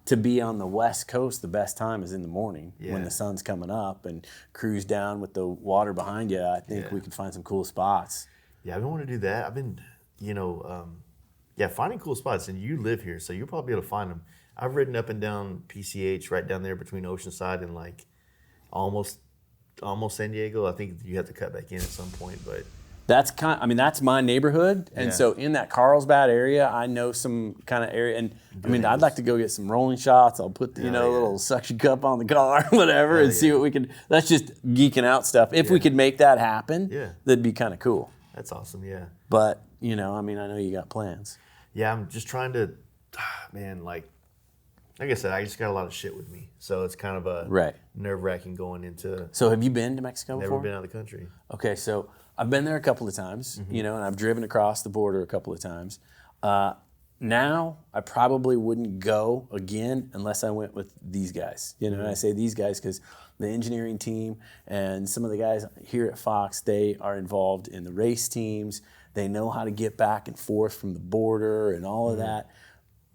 to be on the West Coast, the best time is in the morning Yeah. when the sun's coming up, and cruise down with the water behind you. I think Yeah. we can find some cool spots. Yeah, I've been wanting to do that. I've been, finding cool spots. And you live here, so you'll probably be able to find them. I've ridden up and down PCH, right down there between Oceanside and like almost San Diego. I think you have to cut back in at some point, but That's my neighborhood, and Yeah. so in that Carlsbad area, I know some kind of area. And I'd angles. like to go get some rolling shots. I'll put a yeah. little suction cup on the car, whatever, and see yeah. what we can. That's just geeking out stuff. If we Yeah. could make that happen, Yeah. that'd be kind of cool. that's awesome. Yeah. But I know you got plans. Yeah, I'm just trying to, man, like I said, I just got a lot of shit with me. So it's kind of a Right. nerve-wracking going into, So have you been to Mexico never before? been out of the country. Okay, so I've been there a couple of times, and I've driven across the border a couple of times. Now I probably wouldn't go again unless I went with these guys. And I say these guys because the engineering team and some of the guys here at Fox, they are involved in the race teams. They know how to get back and forth from the border and all of that.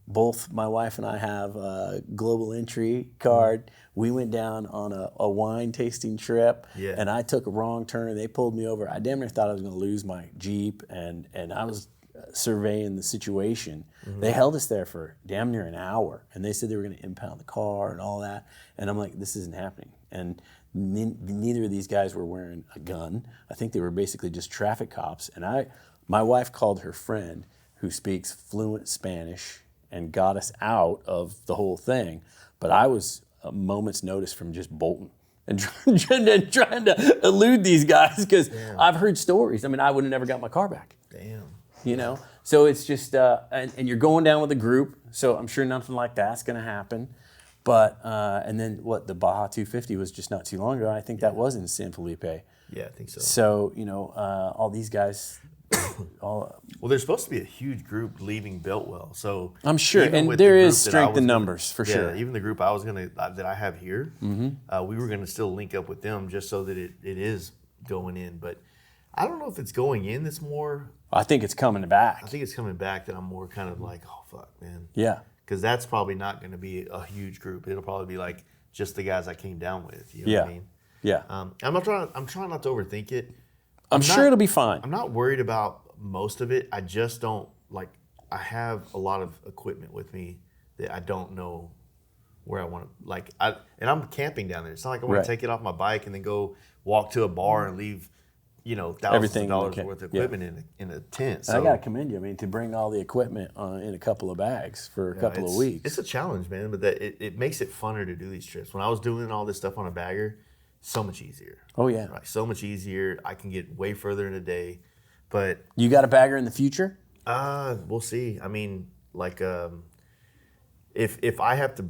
Both my wife and I have a global entry card. We went down on a wine tasting trip, Yeah. and I took a wrong turn, and they pulled me over. I damn near thought I was going to lose my Jeep, and I was surveying the situation. They held us there for damn near an hour, and they said they were going to impound the car and all that. And I'm like, this isn't happening. And neither of these guys were wearing a gun. I think they were basically just traffic cops. And my wife called her friend who speaks fluent Spanish and got us out of the whole thing. But I was a moment's notice from just bolting and trying to elude these guys because I've heard stories. I mean, I would have never got my car back. Damn. So it's just, and you're going down with a group, so I'm sure nothing like that's going to happen. But, and then the Baja 250 was just not too long ago. I think that was in San Felipe. Yeah, I think so. So, all these guys, Well, there's supposed to be a huge group leaving Beltwell, so I'm sure, even and with there the is group that I strength was in gonna- numbers for yeah, sure. even the group that I have here, we were gonna still link up with them just so that it is going in. But I don't know if it's going in. That's more. I think it's coming back. I think it's coming back. That I'm more kind of like, oh fuck, man, Yeah. because that's probably not going to be a huge group. It'll probably be like just the guys I came down with. You know what I mean? Yeah. I'm trying not to overthink it. I'm sure it'll be fine. I'm not worried about most of it. I just don't I have a lot of equipment with me that I don't know where I want to and I'm camping down there. It's not like I want Right. to take it off my bike and then go walk to a bar and leave, thousands Everything of dollars in the worth of yeah. equipment in a tent. And So I got to commend you. I mean, to bring all the equipment in a couple of bags for a couple of weeks. It's a challenge, man, but it makes it funner to do these trips. When I was doing all this stuff on a bagger, so much easier. Oh, yeah. Right, so much easier. I can get way further in a day. But You got a bagger in the future? we'll see. I mean, if I have to,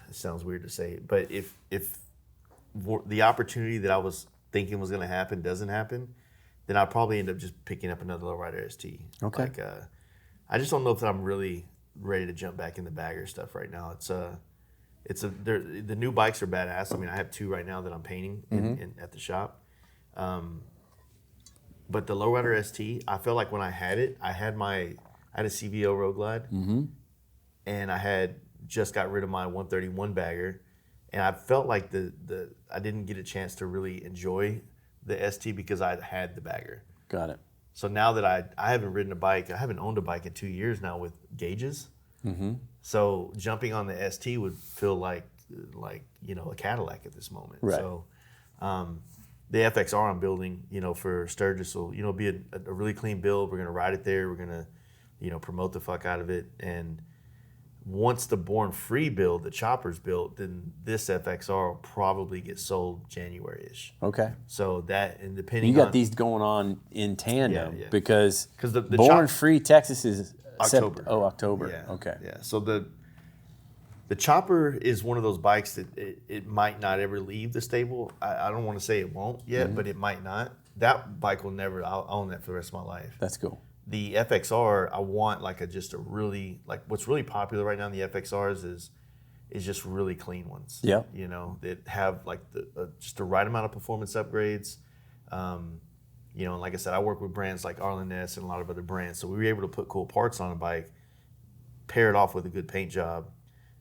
it sounds weird to say, but if the opportunity that I was thinking was going to happen doesn't happen, then I'll probably end up just picking up another lowrider ST. Okay. I just don't know if I'm really ready to jump back in the bagger stuff right now. The new bikes are badass. I mean, I have two right now that I'm painting at the shop. But the lowrider ST, I felt like when I had it, I had a CVO Road Glide, and I had just got rid of my 131 bagger, and I felt like I didn't get a chance to really enjoy the ST because I had the bagger. Got it. So now that I haven't ridden a bike, I haven't owned a bike in 2 years now with gauges. So jumping on the ST would feel like a Cadillac at this moment. Right. So the FXR I'm building, for Sturgis will, be a really clean build. We're gonna ride it there. We're gonna, promote the fuck out of it. And once the Born Free build, the chopper's built, then this FXR will probably get sold January-ish. Okay. So that, and depending You got on these going on in tandem Yeah. because 'Cause the Born Free Texas is October. October. Yeah. Okay. Yeah. So the chopper is one of those bikes that it might not ever leave the stable. I don't want to say it won't yet, but it might not. That bike will never. I'll own that for the rest of my life. That's cool. The FXR, I want just a really what's really popular right now in the FXRs is just really clean ones. Yep. That have just the right amount of performance upgrades. You know, and like I said, I work with brands like Arlen Ness and a lot of other brands. So we were able to put cool parts on a bike, pair it off with a good paint job,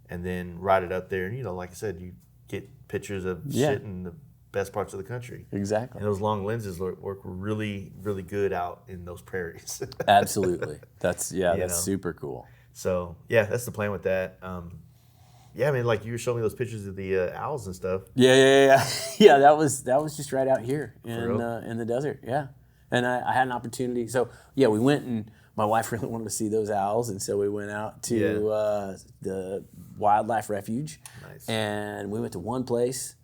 and then ride it up there. And, you know, like I said, you get pictures of shit in the best parts of the country. Exactly. And those long lenses work really, really good out in those prairies. Absolutely. That's know? super cool. So, yeah, that's the plan with that. Yeah, I mean, like you were showing me those pictures of the owls and stuff. Yeah. Yeah, that was just right out here real? in the desert. Yeah, and I had an opportunity. So yeah, we went, and my wife really wanted to see those owls, and so we went out to the wildlife refuge. Nice. And we went to one place,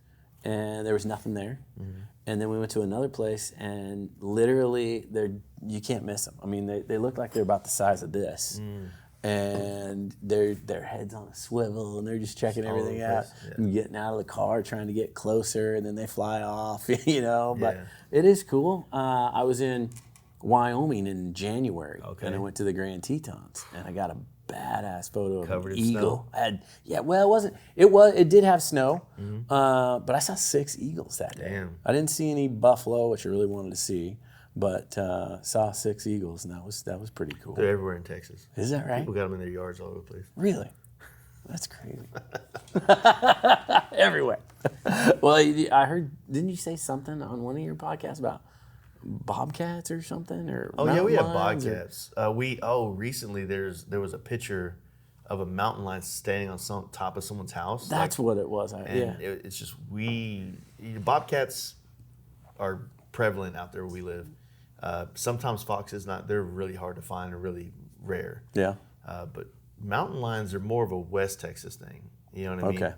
and there was nothing there. Mm-hmm. And then we went to another place, and literally, you can't miss them. I mean, they look like they're about the size of this. And their heads on a swivel, and they're just checking everything out, and getting out of the car, trying to get closer, and then they fly off, you know. But it is cool. I was in Wyoming in January, and I went to the Grand Tetons, and I got a badass photo of an eagle. It did have snow, but I saw 6 eagles that day. Damn. I didn't see any buffalo, which I really wanted to see. But saw 6 eagles, and that was pretty cool. They're everywhere in Texas. Is that right? People got them in their yards all over the place. Really? That's crazy. Everywhere. Well, I heard. Didn't you say something on one of your podcasts about bobcats or something? Or oh yeah, we have lions bobcats. Recently there was a picture of a mountain lion standing on some top of someone's house. That's what it was. It's just bobcats are prevalent out there where we live. Sometimes foxes they're really hard to find and really rare. Yeah. But mountain lions are more of a West Texas thing. You know what I mean? Okay.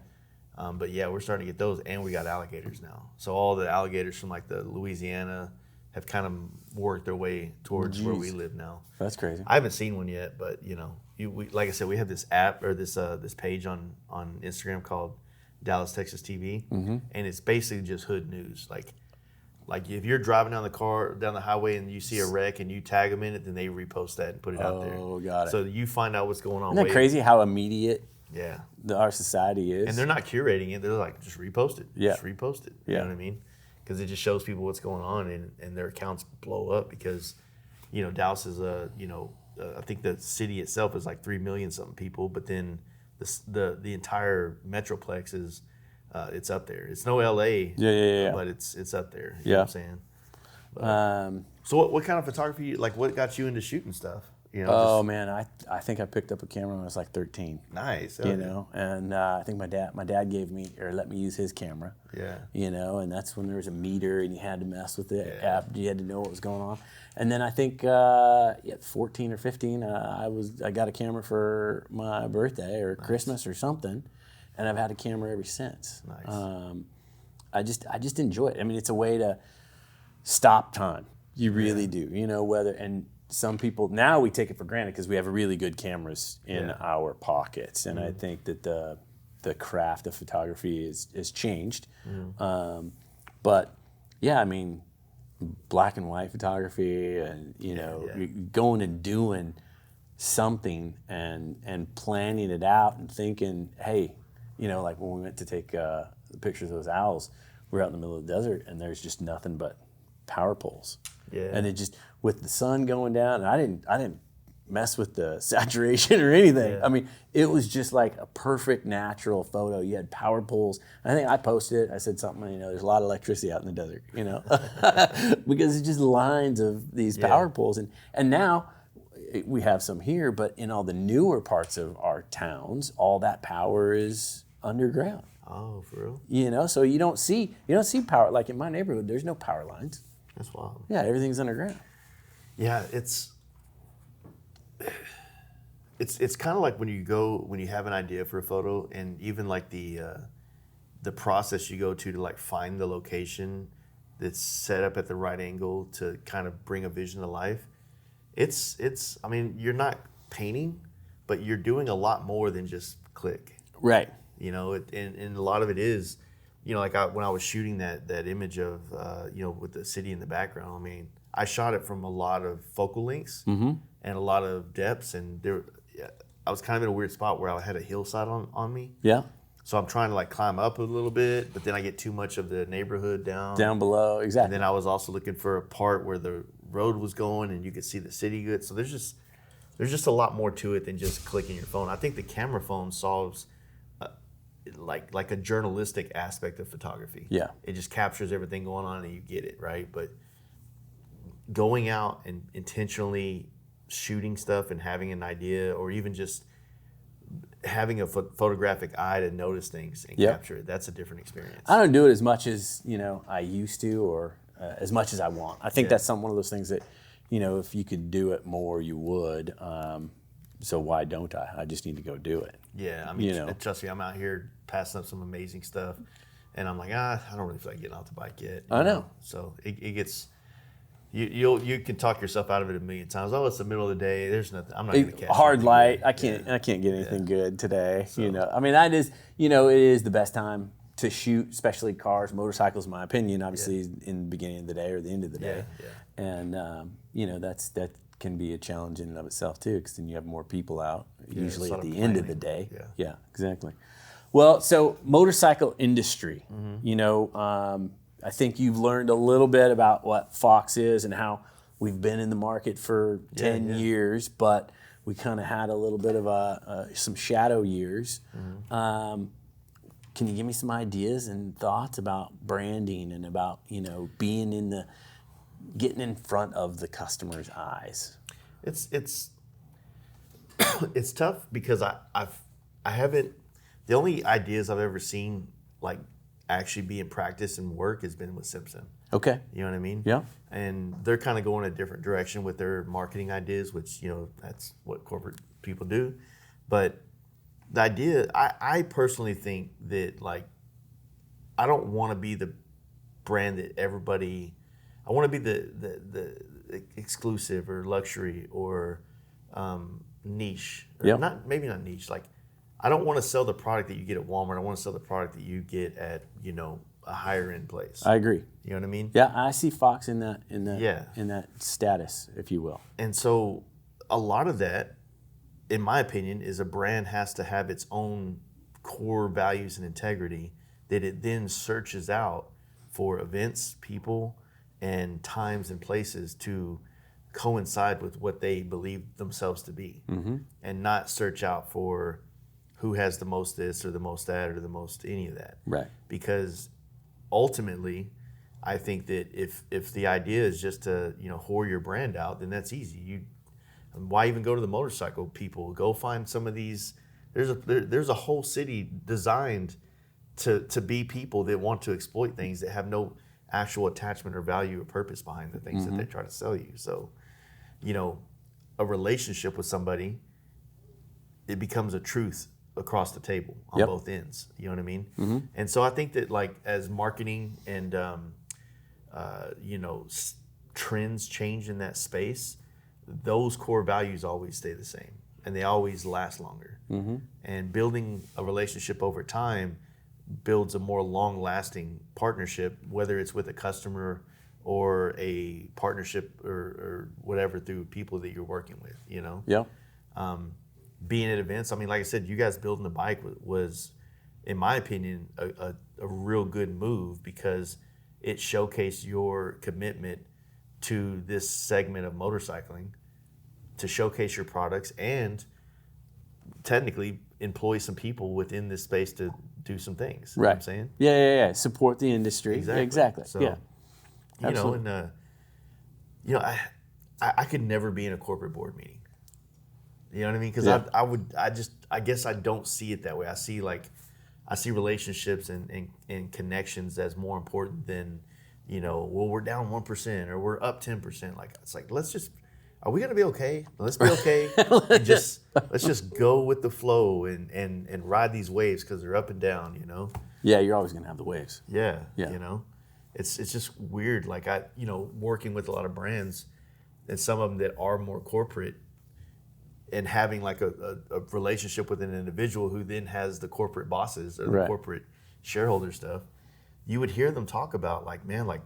But yeah, we're starting to get those, and we got alligators now. So all the alligators from like the Louisiana have kind of worked their way towards where we live now. That's crazy. I haven't seen one yet, but you know, like I said, we have this app or this page on Instagram called Dallas Texas TV, and it's basically just hood news. Like if you're driving down the highway and you see a wreck and you tag them in it, then they repost that and put it out there. Oh, got it. So you find out what's going on. Isn't that crazy how immediate Yeah. our society is? And they're not curating it. They're like, just repost it. Yeah. Just repost it. You know what I mean? Because it just shows people what's going on, and their accounts blow up because, you know, Dallas is I think the city itself is like 3 million something people, but then the entire metroplex is it's up there. It's no LA, but it's up there. You know what I'm saying? But, so what kind of photography? Like, what got you into shooting stuff? You know, man, I think I picked up a camera when I was like 13. Nice. You know, and I think my dad gave me or let me use his camera. Yeah. You know, and that's when there was a meter and you had to mess with it. You had to know what was going on. And then I think 14 or 15, I got a camera for my birthday or Christmas or something, and I've had a camera ever since. Nice. I just enjoy it. I mean, it's a way to stop time. You really do. You know, and some people, now we take it for granted because we have really good cameras in our pockets. And I think that the craft of photography is changed. But yeah, I mean, black and white photography and, you know, going and doing something and planning it out and thinking, hey, you know, like when we went to take the pictures of those owls, we're out in the middle of the desert and there's just nothing but power poles. Yeah. And it just, with the sun going down, and I didn't mess with the saturation or anything. Yeah. I mean, it was just like a perfect natural photo. You had power poles. I think I posted it. I said something, you know, there's a lot of electricity out in the desert, you know, because it's just lines of these power poles. And now we have some here, but in all the newer parts of our towns, all that power is underground. Oh, for real? You know, so you don't see power. Like in my neighborhood, there's no power lines. That's wild. Yeah, everything's underground. Yeah, it's kind of like when you have an idea for a photo, and even like the process you go to like find the location that's set up at the right angle to kind of bring a vision to life. It's I mean, you're not painting, but you're doing a lot more than just click. Right. You know, and a lot of it is, you know, like when I was shooting that image of, you know, with the city in the background, I mean, I shot it from a lot of focal lengths and a lot of depths, and I was kind of in a weird spot where I had a hillside on me. Yeah. So I'm trying to like climb up a little bit, but then I get too much of the neighborhood down below, And exactly. then I was also looking for a part where the road was going and you could see the city good. So there's just a lot more to it than just clicking your phone. I think the camera phone solves like a journalistic aspect of photography. Yeah. It just captures everything going on and you get it, right? But going out and intentionally shooting stuff and having an idea, or even just having a photographic eye to notice things and capture it, that's a different experience. I don't do it as much as I used to, or as much as I want. I think that's one of those things that if you could do it more, you would. So why don't I? I just need to go do it. Yeah, I mean, trust me, I'm out here passing up some amazing stuff, and I'm like, I don't really feel like getting off the bike yet. I know. So it gets. You can talk yourself out of it a million times. Oh, it's the middle of the day. There's nothing. I'm not going to catch hard anything light. good. I can't get anything good today. I mean, that is it is the best time to shoot, especially cars, motorcycles. In my opinion, obviously, in the beginning of the day or the end of the day. And that can be a challenge in and of itself too, because then you have more people out usually at the end of the day. Yeah, exactly. Well, so motorcycle industry. I think you've learned a little bit about what Fox is and how we've been in the market for 10 years, but we kind of had a little bit of some shadow years. Can you give me some ideas and thoughts about branding and about being getting in front of the customer's eyes? It's it's tough because I haven't. The only ideas I've ever seen like actually be in practice and work has been with Simpson. Okay. You know what I mean? Yeah. And they're kind of going a different direction with their marketing ideas, which that's what corporate people do. But the idea, I personally think that like I don't want to be the brand that everybody. I want to be the exclusive or luxury or niche. Or maybe not niche. Like I don't want to sell the product that you get at Walmart. I want to sell the product that you get at a higher end place. I agree. You know what I mean? Yeah, I see Fox in that status, if you will. And so a lot of that, in my opinion, is a brand has to have its own core values and integrity that it then searches out for events, people, and times and places to coincide with what they believe themselves to be, and not search out for who has the most this or the most that or the most any of that. Right. Because ultimately, I think that if the idea is just to whore your brand out, then that's easy. Why even go to the motorcycle people? Go find some of these. There's a whole city designed to be people that want to exploit things that have no actual attachment or value or purpose behind the things that they try to sell you. So, a relationship with somebody, it becomes a truth across the table on both ends. You know what I mean? And so I think that like as marketing and trends change in that space, those core values always stay the same and they always last longer. And building a relationship over time builds a more long-lasting partnership, whether it's with a customer or a partnership or whatever through people that you're working with. Being at events, I mean, like I said, you guys building the bike was, in my opinion, a real good move because it showcased your commitment to this segment of motorcycling, to showcase your products and technically employ some people within this space to do some things. You know what I'm saying? Yeah. Support the industry. Exactly. So, yeah. Absolutely. I could never be in a corporate board meeting. You know what I mean? Because I guess I don't see it that way. I see relationships and connections as more important than, we're down 1% or we're up 10%. Like, it's like, are we gonna be okay? Let's be okay. And let's just go with the flow and ride these waves because they're up and down, Yeah, you're always gonna have the waves. Yeah. It's just weird. Like working with a lot of brands and some of them that are more corporate, and having like a relationship with an individual who then has the corporate bosses or the corporate shareholder stuff, you would hear them talk about like, man, like,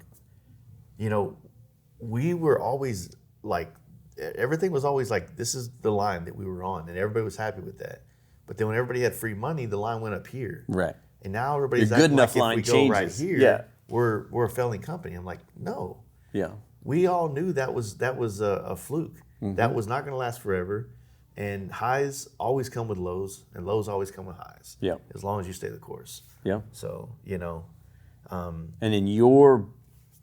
we were always like, everything was always like, this is the line that we were on and everybody was happy with that. But then when everybody had free money, the line went up here. Right. And now everybody's Your good acting enough like line if we go right changes. here, Yeah. we're a failing company. I'm like, no. Yeah. We all knew that was a fluke. That was not going to last forever. And highs always come with lows, and lows always come with highs. Yeah. As long as you stay the course. Yeah. So, And in your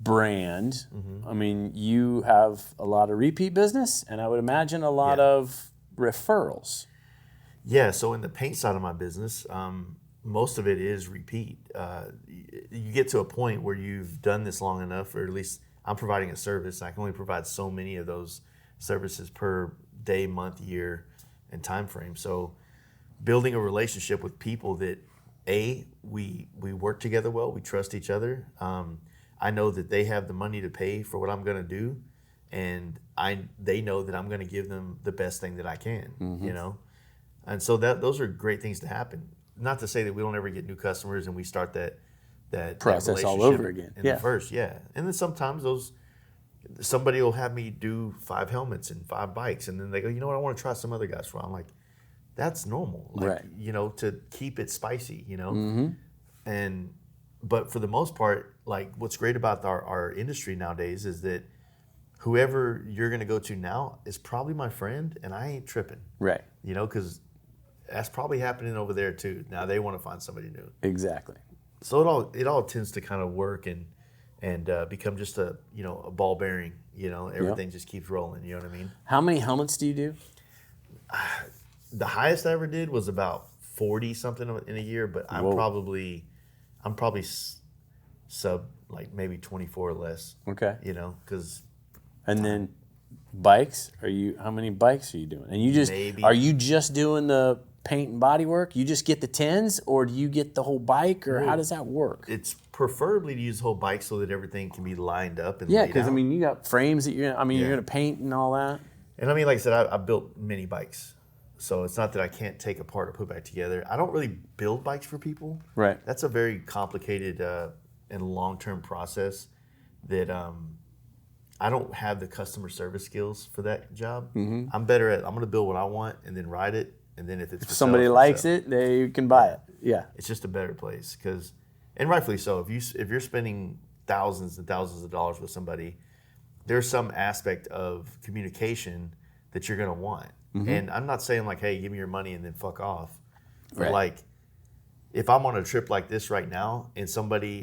brand, I mean, you have a lot of repeat business, and I would imagine a lot of referrals. yeah. So in the paint side of my business, most of it is repeat. You get to a point where you've done this long enough, or at least I'm providing a service. I can only provide so many of those services per day, month, year, and time frame. So building a relationship with people that we work together well, we trust each other. I know that they have the money to pay for what I'm going to do, and they know that I'm going to give them the best thing that I can. And so those are great things to happen. Not to say that we don't ever get new customers and we start that Process all relationship over again. in Yeah. the first, and then sometimes somebody will have me do 5 helmets and 5 bikes, and then they go, you know what, I want to try some other guys. I'm like, that's normal, like, Right. to keep it spicy, and but for the most part, like what's great about our industry nowadays is that whoever you're going to go to now is probably my friend, and I ain't tripping, Right. because that's probably happening over there too. Now they want to find somebody new. Exactly. So it all tends to kind of work and become just a ball bearing. Everything just keeps rolling. You know what I mean? How many helmets do you do? The highest I ever did was about 40 something in a year, but I'm probably sub like maybe 24 or less. Okay. Because And then bikes? How many bikes are you doing? And are you just doing the paint and body work? You just get the 10s, or do you get the whole bike, or how does that work? it's preferably to use the whole bike so that everything can be lined up and Yeah, laid because out. you got frames that you're gonna paint and all that. And like I said, I built many bikes. So it's not that I can't take apart or put back together. I don't really build bikes for people. Right. That's a very complicated and long-term process that I don't have the customer service skills for that job. I'm better I'm going to build what I want and then ride it. And then if it's If somebody likes it, they can buy it. Yeah. it's just a better place and rightfully so. If you're spending thousands and thousands of dollars with somebody, there's some aspect of communication that you're going to want. And I'm not saying like, hey, give me your money and then fuck off. But Right. like, if I'm on a trip like this right now and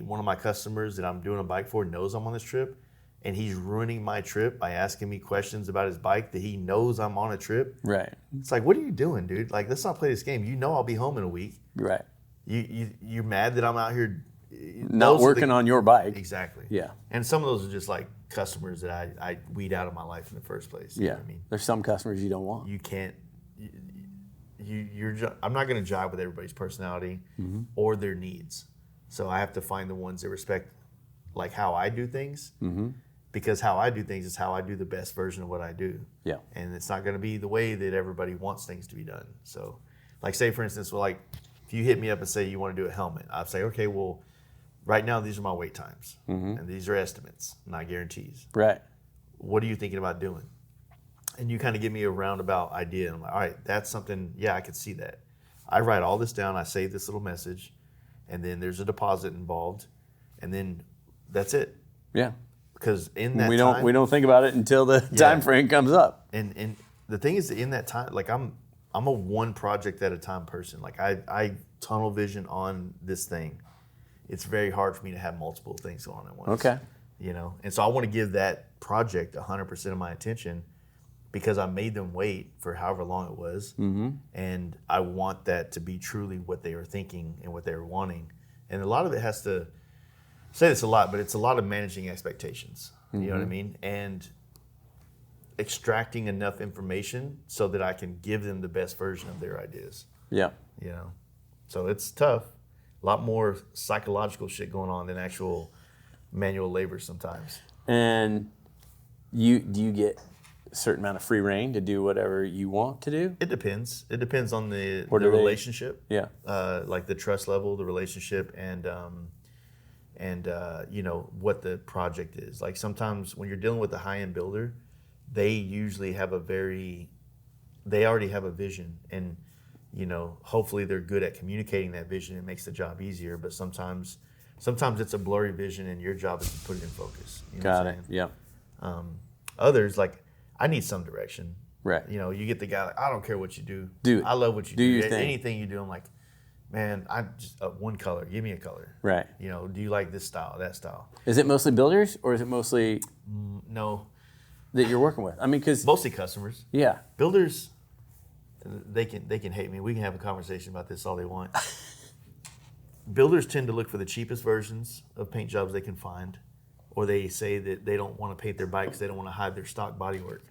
one of my customers that I'm doing a bike for knows I'm on this trip, and he's ruining my trip by asking me questions about his bike that he knows I'm on a trip, Right. it's like, what are you doing, dude? Like, let's not play this game. I'll be home in a week. Right. You're mad that I'm out here Not working on your bike. Exactly. Yeah. And some of those are just like customers that I weed out of my life in the first place. You know Yeah. what I mean? There's some customers you don't want. You can't. I'm not going to jive with everybody's personality or their needs. So I have to find the ones that respect like how I do things, because how I do things is how I do the best version of what I do. Yeah. And it's not going to be the way that everybody wants things to be done. So, like, say for instance, if you hit me up and say you want to do a helmet, I'd say, okay, well, right now these are my wait times, and these are estimates, not guarantees. Right. What are you thinking about doing? And you kind of give me a roundabout idea. And I'm like, all right, that's something, I could see that. I write all this down, I save this little message, and then there's a deposit involved, and then that's it. Yeah. Because in that We time, don't think about it until the time frame comes up. and the thing is that in that time, like I'm a one project at a time person. Like I tunnel vision on this thing. It's very hard for me to have multiple things going on at once. Okay. And so I want to give that project 100% of my attention, because I made them wait for however long it was, and I want that to be truly what they were thinking and what they were wanting. And a lot of it has to say this a lot, but it's a lot of managing expectations. You know what I mean? And extracting enough information so that I can give them the best version of their ideas. Yeah. So it's tough. A lot more psychological shit going on than actual manual labor sometimes. And do you get a certain amount of free reign to do whatever you want to do? It depends. It depends on the Or do they- relationship. Yeah. Like the trust level, the relationship, and what the project is. Like sometimes when you're dealing with a high-end builder, they usually have they already have a vision, and hopefully they're good at communicating that vision. It makes the job easier, but sometimes it's a blurry vision and your job is to put it in focus. You know Got what it. I'm saying? Yeah. Others, like, I need some direction. Right. You get the guy like, I don't care what you do. Do it. I love what you do. Do your thing. Anything you do, I'm like, man, I just one color. Give me a color. Right. Do you like this style, that style? Is it mostly builders or is it mostly No, that you're working with? I mean, because mostly customers. yeah, Builders, they can hate me. We can have a conversation about this all they want. Builders tend to look for the cheapest versions of paint jobs they can find, or they say that they don't want to paint their bikes. They don't want to hide their stock bodywork.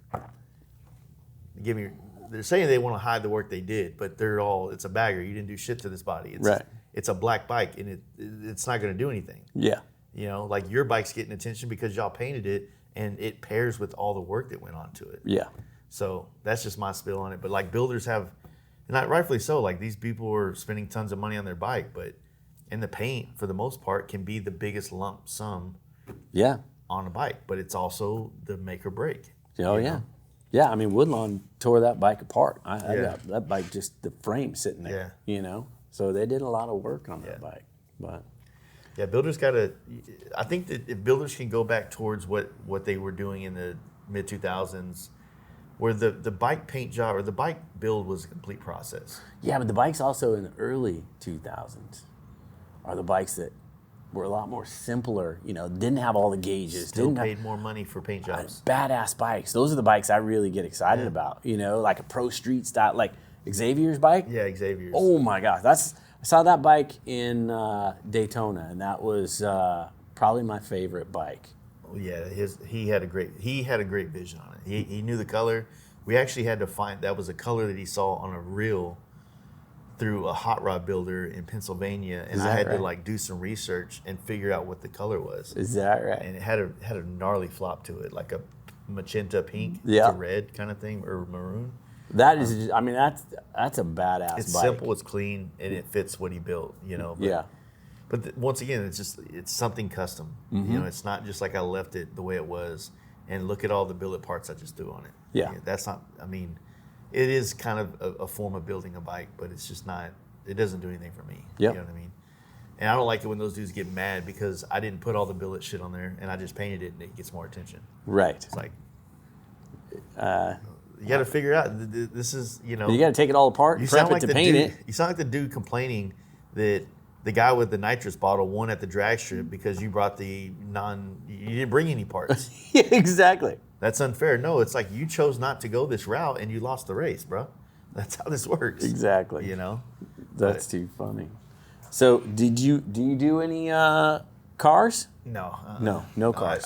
They're saying they want to hide the work they did, but it's a bagger. You didn't do shit to this body. Right. It's a black bike, and it's not going to do anything. yeah, Like your bike's getting attention because y'all painted it, and it pairs with all the work that went onto it. yeah, So that's just my spill on it. But like builders have, and rightfully so, like these people are spending tons of money on their bike, but in the paint, for the most part, can be the biggest lump sum yeah. on a bike. But it's also the make or break. Oh you yeah, know? yeah. I mean, Woodlawn tore that bike apart. I Yeah. got that bike, just the frame sitting there. So they did a lot of work on that bike. But Yeah, builders got to. I think that if builders can go back towards what they were doing in the mid 2000s, where the bike paint job or the bike build was a complete process. yeah, but the bikes also in the early 2000s are the bikes that were a lot more simpler. Didn't have all the gauges. Still didn't paid more money for paint have jobs. badass bikes. Those are the bikes I really get excited about. Like a pro street style, like Xavier's bike. Yeah, Xavier's. Oh my gosh, I saw that bike in Daytona, and that was probably my favorite bike. Yeah, he had a great vision on it. He knew the color. We actually had to find that was a color that he saw on a reel through a hot rod builder in Pennsylvania, and I had to like do some research and figure out what the color was. Is that right? And it had a gnarly flop to it, like a magenta pink Yeah. to red kind of thing, or maroon. That is, just, I mean, that's a badass It's bike. simple, it's clean, and it fits what he built. But, Yeah. But once again, it's something custom. It's not just like I left it the way it was, and look at all the billet parts I just threw on it. Yeah. That's not. I mean, it is kind of a form of building a bike, but it's just not. It doesn't do anything for me. Yep. You know what I mean? And I don't like it when those dudes get mad because I didn't put all the billet shit on there, and I just painted it, and it gets more attention. Right. It's like. You got to figure out. This is You got to take it all apart, prep it to paint it. You sound like the dude complaining that the guy with the nitrous bottle won at the drag strip because you brought you didn't bring any parts. Yeah, exactly. That's unfair. No, it's like you chose not to go this route and you lost the race, bro. That's how this works. Exactly. That's But- too funny. So, do you do any cars? No. No cars.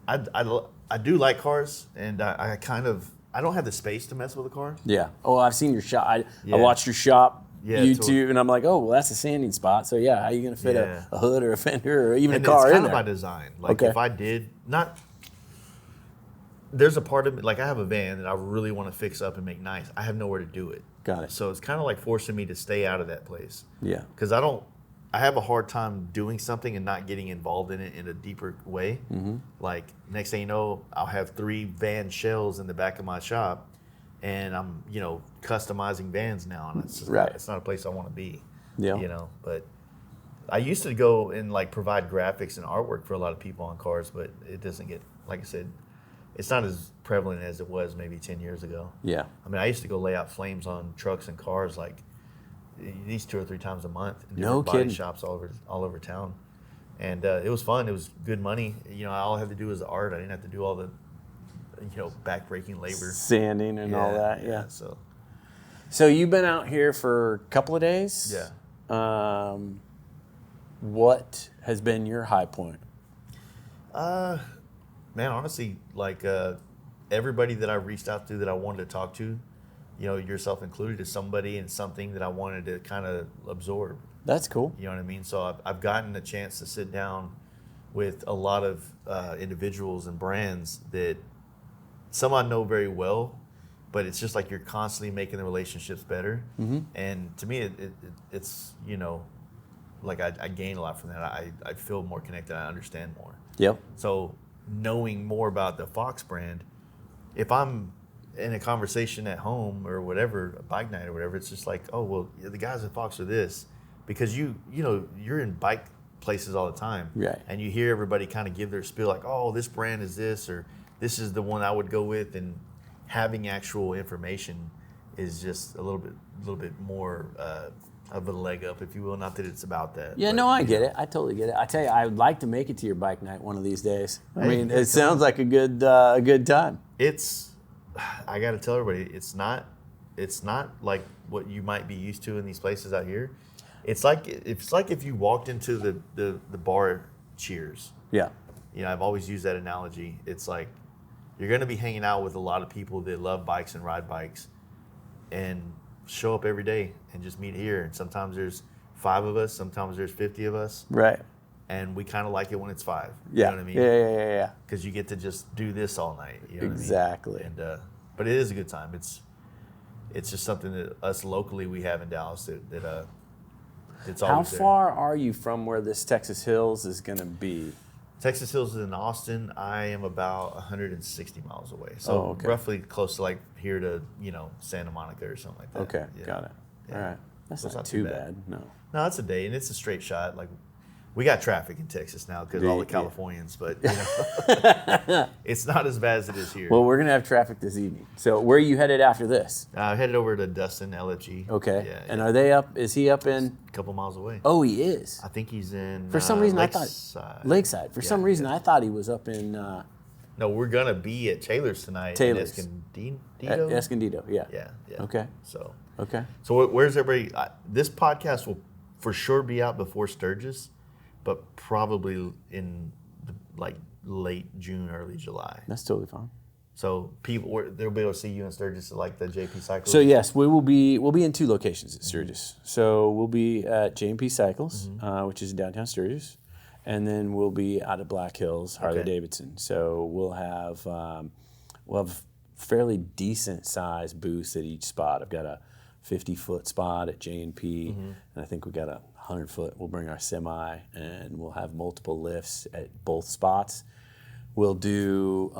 I do like cars, and I don't have the space to mess with a car. Yeah. Oh, I've seen your shop. I Yeah. watched your shop Yeah, YouTube, totally. and I'm like, oh, well, that's a sanding spot. So yeah, how are you gonna fit Yeah. a hood or a fender or even And a car it's in kind of there? by design. Like Okay. if I did not, there's a part of me, like I have a van that I really want to fix up and make nice. I have nowhere to do it. Got it. So it's kind of like forcing me to stay out of that place. Yeah. Because I have a hard time doing something and not getting involved in it in a deeper way. Mm-hmm. Like next thing you know, I'll have 3 van shells in the back of my shop, and I'm customizing vans now, and it's just Right. it's not a place I want to be. Yeah. But I used to go and like provide graphics and artwork for a lot of people on cars, but it doesn't get, like I said, it's not as prevalent as it was maybe 10 years ago. Yeah. I mean, I used to go lay out flames on trucks and cars like at least 2 or 3 times a month in No different body kidding. shops all over town, and it was fun. It was good money. All I had to do was the art. I didn't have to do all the back-breaking labor, Sanding and all that. Yeah. So you've been out here for a couple of days. yeah. What has been your high point? Man, honestly, like everybody that I reached out to that I wanted to talk to, yourself included, is somebody and something that I wanted to kind of absorb. That's cool. You know what I mean? So I've gotten a chance to sit down with a lot of individuals and brands that some I know very well, but it's just like you're constantly making the relationships better. Mm-hmm. And to me, it's like I gain a lot from that. I feel more connected. I understand more. Yep. So knowing more about the Fox brand, if I'm in a conversation at home or whatever, a bike night or whatever, it's just like, oh, well, the guys at Fox are this. Because you know, you're in bike places all the time. Right. And you hear everybody kind of give their spiel like, oh, this brand is this, or this is the one I would go with. And having actual information is just a little bit more of a leg up, if you will. Not that it's about that. Yeah, but, no, I get it. I totally get it. I tell you, I would like to make it to your bike night one of these days. I Hey, mean, it sounds like a good time. I got to tell everybody, it's not like what you might be used to in these places out here. It's like if you walked into the bar Cheers. Yeah. You know, I've always used that analogy. It's like you're going to be hanging out with a lot of people that love bikes and ride bikes, and show up every day and just meet here. And sometimes there's 5 of us, sometimes there's 50 of us, Right. and we kind of like it when it's 5. Yeah. You know what I mean? Yeah. Because you get to just do this all night. You know Exactly. What I mean? And but it is a good time. It's just something that us locally we have in Dallas that it's How always there. far are you from where this Texas Hills is going to be? Texas Hills is in Austin. I am about 160 miles away. So okay. roughly close to like here to, Santa Monica or something like that. Okay, Yeah. got it. Yeah. All right. That's So it's not not too too bad. bad. No. No, it's a day, and it's a straight shot. Like, we got traffic in Texas now because all the Yeah. Californians, but it's not as bad as it is here. Well, we're going to have traffic this evening. So where are you headed after this? Headed over to Dustin, LFG. Okay. Yeah, And are they up? Is he up in? a couple miles away. Oh, he is. I think he's in. For some reason, I Lakeside. thought Lakeside. For some Yeah, reason, yeah. I thought he was up in No, we're gonna be at Taylor's tonight. Taylor's. Escondido. Escondido. Yeah. Yeah. Okay. So Okay. where's everybody? This podcast will for sure be out before Sturgis, but probably in late June, early July. That's totally fine. So they'll be able to see you in Sturgis at like the JP Cycles. So yes, we'll be in 2 locations at Sturgis. So we'll be at J&P Cycles, which is downtown Sturgis, and then we'll be out at Black Hills Harley Davidson. So we'll have fairly decent sized booths at each spot. I've got a 50-foot spot at J&P, and I think we got a 100-foot. We'll bring our semi, and we'll have multiple lifts at both spots. We'll do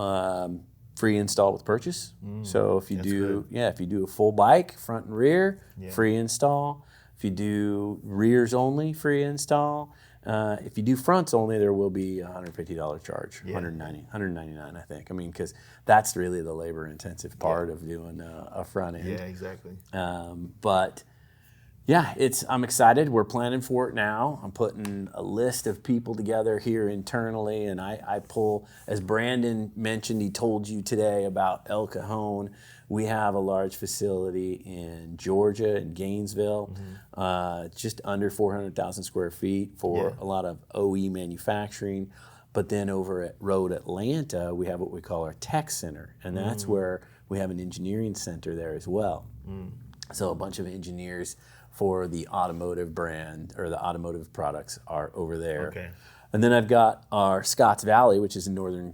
free install with purchase. So if you do, if you do a full bike, front and rear, free install. If you do rears only, free install. If you do fronts only, there will be a $150 charge, $199, I think. I mean, because that's really the labor-intensive part of doing a front end. Yeah, exactly. But yeah, I'm excited. We're planning for it now. I'm putting a list of people together here internally, and I pull, as Brandon mentioned, he told you today about El Cajon. We have a large facility in Georgia, in Gainesville, just under 400,000 square feet for a lot of OE manufacturing. But then over at Road Atlanta, we have what we call our tech center, and that's where we have an engineering center there as well. So a bunch of engineers for the automotive brand or the automotive products are over there. Okay. And then I've got our Scotts Valley, which is in Northern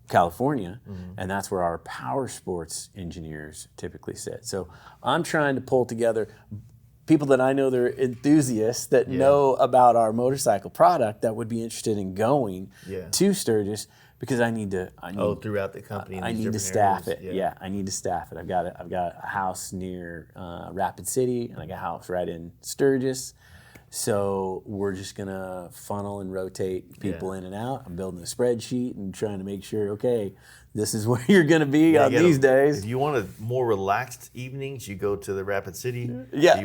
California, and that's where our power sports engineers typically sit. So I'm trying to pull together people that I know they're enthusiasts that know about our motorcycle product that would be interested in going to Sturgis, because I need throughout the company. in I these need to different staff areas. it. Yeah, I need to staff it. I've got a house near Rapid City, and I got a house right in Sturgis. So we're just gonna funnel and rotate people in and out. I'm building a spreadsheet and trying to make sure, okay, this is where you're gonna be on these days. If you want a more relaxed evenings, you go to the Rapid City. Yeah.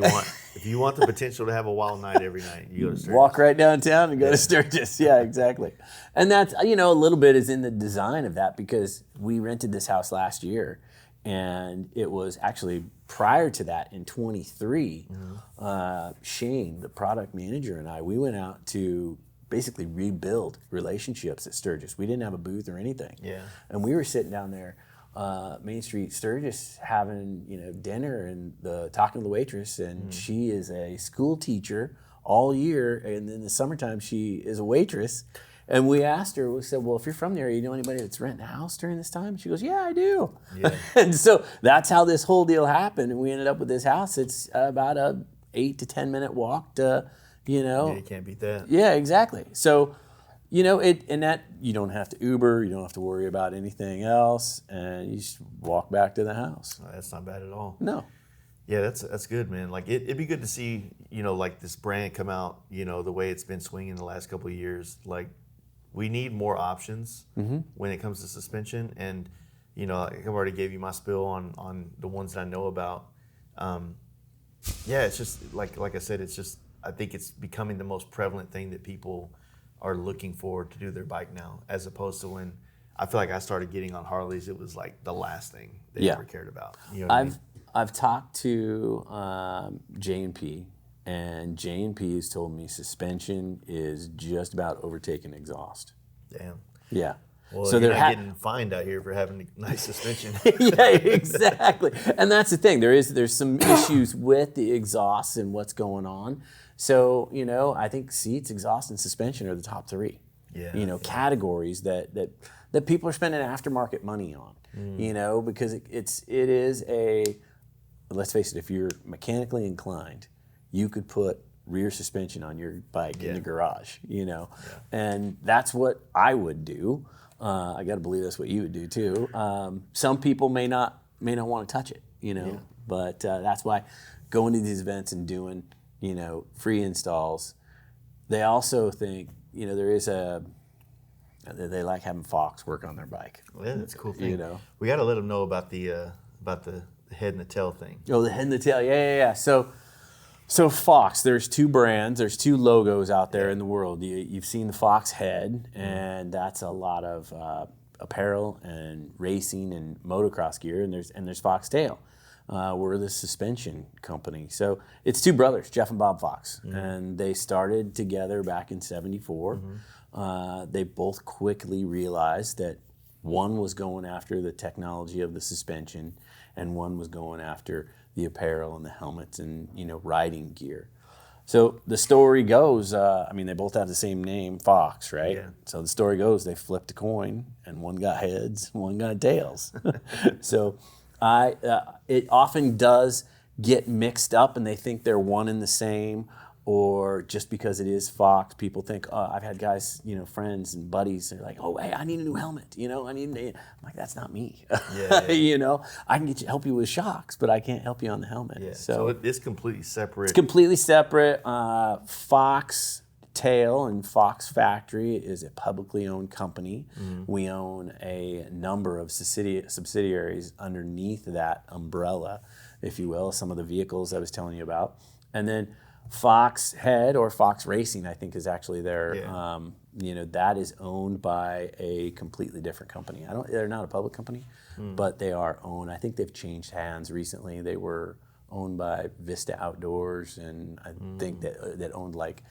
If you want the potential to have a wild night every night, you go to Sturgis. Walk right downtown and go to Sturgis. Yeah, exactly. And that's, a little bit is in the design of that, because we rented this house last year, and it was actually prior to that in 23, Shane, the product manager, and we went out to basically rebuild relationships at Sturgis. We didn't have a booth or anything. Yeah. And we were sitting down there, Main Street Sturgis, having dinner and talking to the waitress, and she is a school teacher all year, and in the summertime she is a waitress. And we asked her, we said, well, if you're from there, you know anybody that's renting a house during this time? She goes, yeah, I do. Yeah. And so that's how this whole deal happened. And we ended up with this house. It's about a 8 to 10 minute walk to, Yeah, you can't beat that. Yeah, exactly. So, you know, and that you don't have to Uber, you don't have to worry about anything else, and you just walk back to the house. That's not bad at all. No. Yeah, that's good, man. Like it'd be good to see, you know, like this brand come out, you know, the way it's been swinging the last couple of years. Like we need more options when it comes to suspension, and you know, I've already gave you my spill on the ones that I know about. Yeah, it's just like I said, it's just I think it's becoming the most prevalent thing that people are looking for to do their bike now, as opposed to when I feel like I started getting on Harleys, it was like the last thing they ever cared about. You know what I mean? I've talked to J&P, and J&P has told me suspension is just about overtaking exhaust. Damn. Yeah. Well, so you're they're not getting fined out here for having a nice suspension. Yeah, exactly. And that's the thing. There's some issues with the exhaust and what's going on. So, you know, I think seats, exhaust, and suspension are the top three. Yeah. You know, categories that people are spending aftermarket money on. You know, because it is a, let's face it, if you're mechanically inclined, you could put rear suspension on your bike in the garage, you know, and that's what I would do. I got to believe that's what you would do too. Some people may not want to touch it, you know, but that's why going to these events and doing, you know, free installs. They also think, you know, they like having Fox work on their bike. Well, yeah, that's a cool thing. You know, we got to let them know about the head and the tail thing. Oh, the head and the tail. Yeah. So Fox, there's two brands, there's two logos out there in the world. You've seen the Fox head, and that's a lot of apparel and racing and motocross gear, and there's Fox tail. We're the suspension company. So it's two brothers, Jeff and Bob Fox, and they started together back in '74. They both quickly realized that one was going after the technology of the suspension, and one was going after the apparel and the helmets and, you know, riding gear. So the story goes, I mean, they both have the same name, Fox, right? Yeah. So the story goes, they flipped a coin, and one got heads, one got tails. So it often does get mixed up, and they think they're one and the same, or just because it is Fox, people think, oh, I've had guys, you know, friends and buddies, they're like, oh, hey, I need a new helmet, you know, I'm like, that's not me. You know, I can help you with shocks, but I can't help you on the helmet. Yeah. So it's completely separate. it's completely separate. Fox Tail and Fox Factory is a publicly owned company. We own a number of subsidiaries underneath that umbrella, if you will, some of the vehicles I was telling you about. And then Fox Head, or Fox Racing, I think is actually their, you know, that is owned by a completely different company. They're not a public company, but they are owned. I think they've changed hands recently. They were owned by Vista Outdoors, and I think that owned like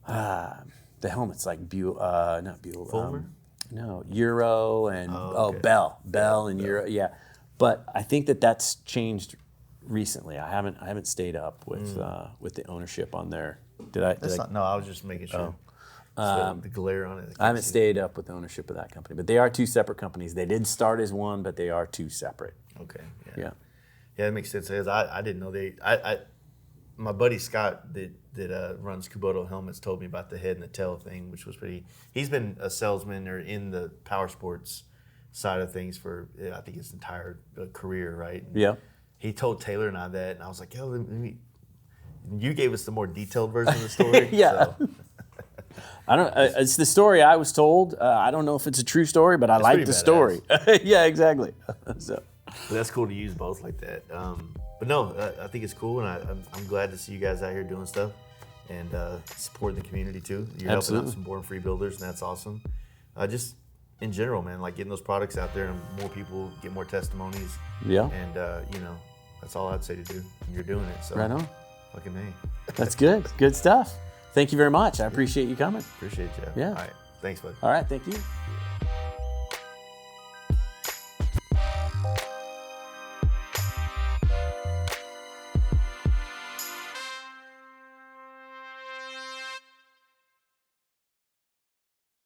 the helmets like Bule, not Bule, Fulmer? No, Euro and okay. Bell and Euro, yeah. But I think that's changed recently. I haven't stayed up with the ownership on there. No, I was just making sure. The glare on it. I haven't stayed up with the ownership of that company, but they are two separate companies. They did start as one, but they are two separate. Okay. Yeah. Yeah, that makes sense. I didn't know my buddy Scott that runs Kubota Helmets told me about the head and the tail thing, which was pretty. He's been a salesman or in the power sports side of things for I think his entire career, right? Yeah. He told Taylor and I that, and I was like, yo, you gave us the more detailed version of the story. Yeah. So. I don't. It's the story I was told. I don't know if it's a true story, but I like the story. Yeah, exactly. So. But that's cool to use both like that. But no, I think it's cool, and I'm glad to see you guys out here doing stuff and supporting the community too. You're helping out some born free builders, and that's awesome. Just in general, man, like getting those products out there and more people get more testimonies. Yeah. And you know, that's all I'd say to do. And you're doing it. So right on. Fucking me. That's good. Good stuff. Thank you very much. I appreciate you coming. Appreciate you. Yeah. All right. Thanks, bud. All right. Thank you.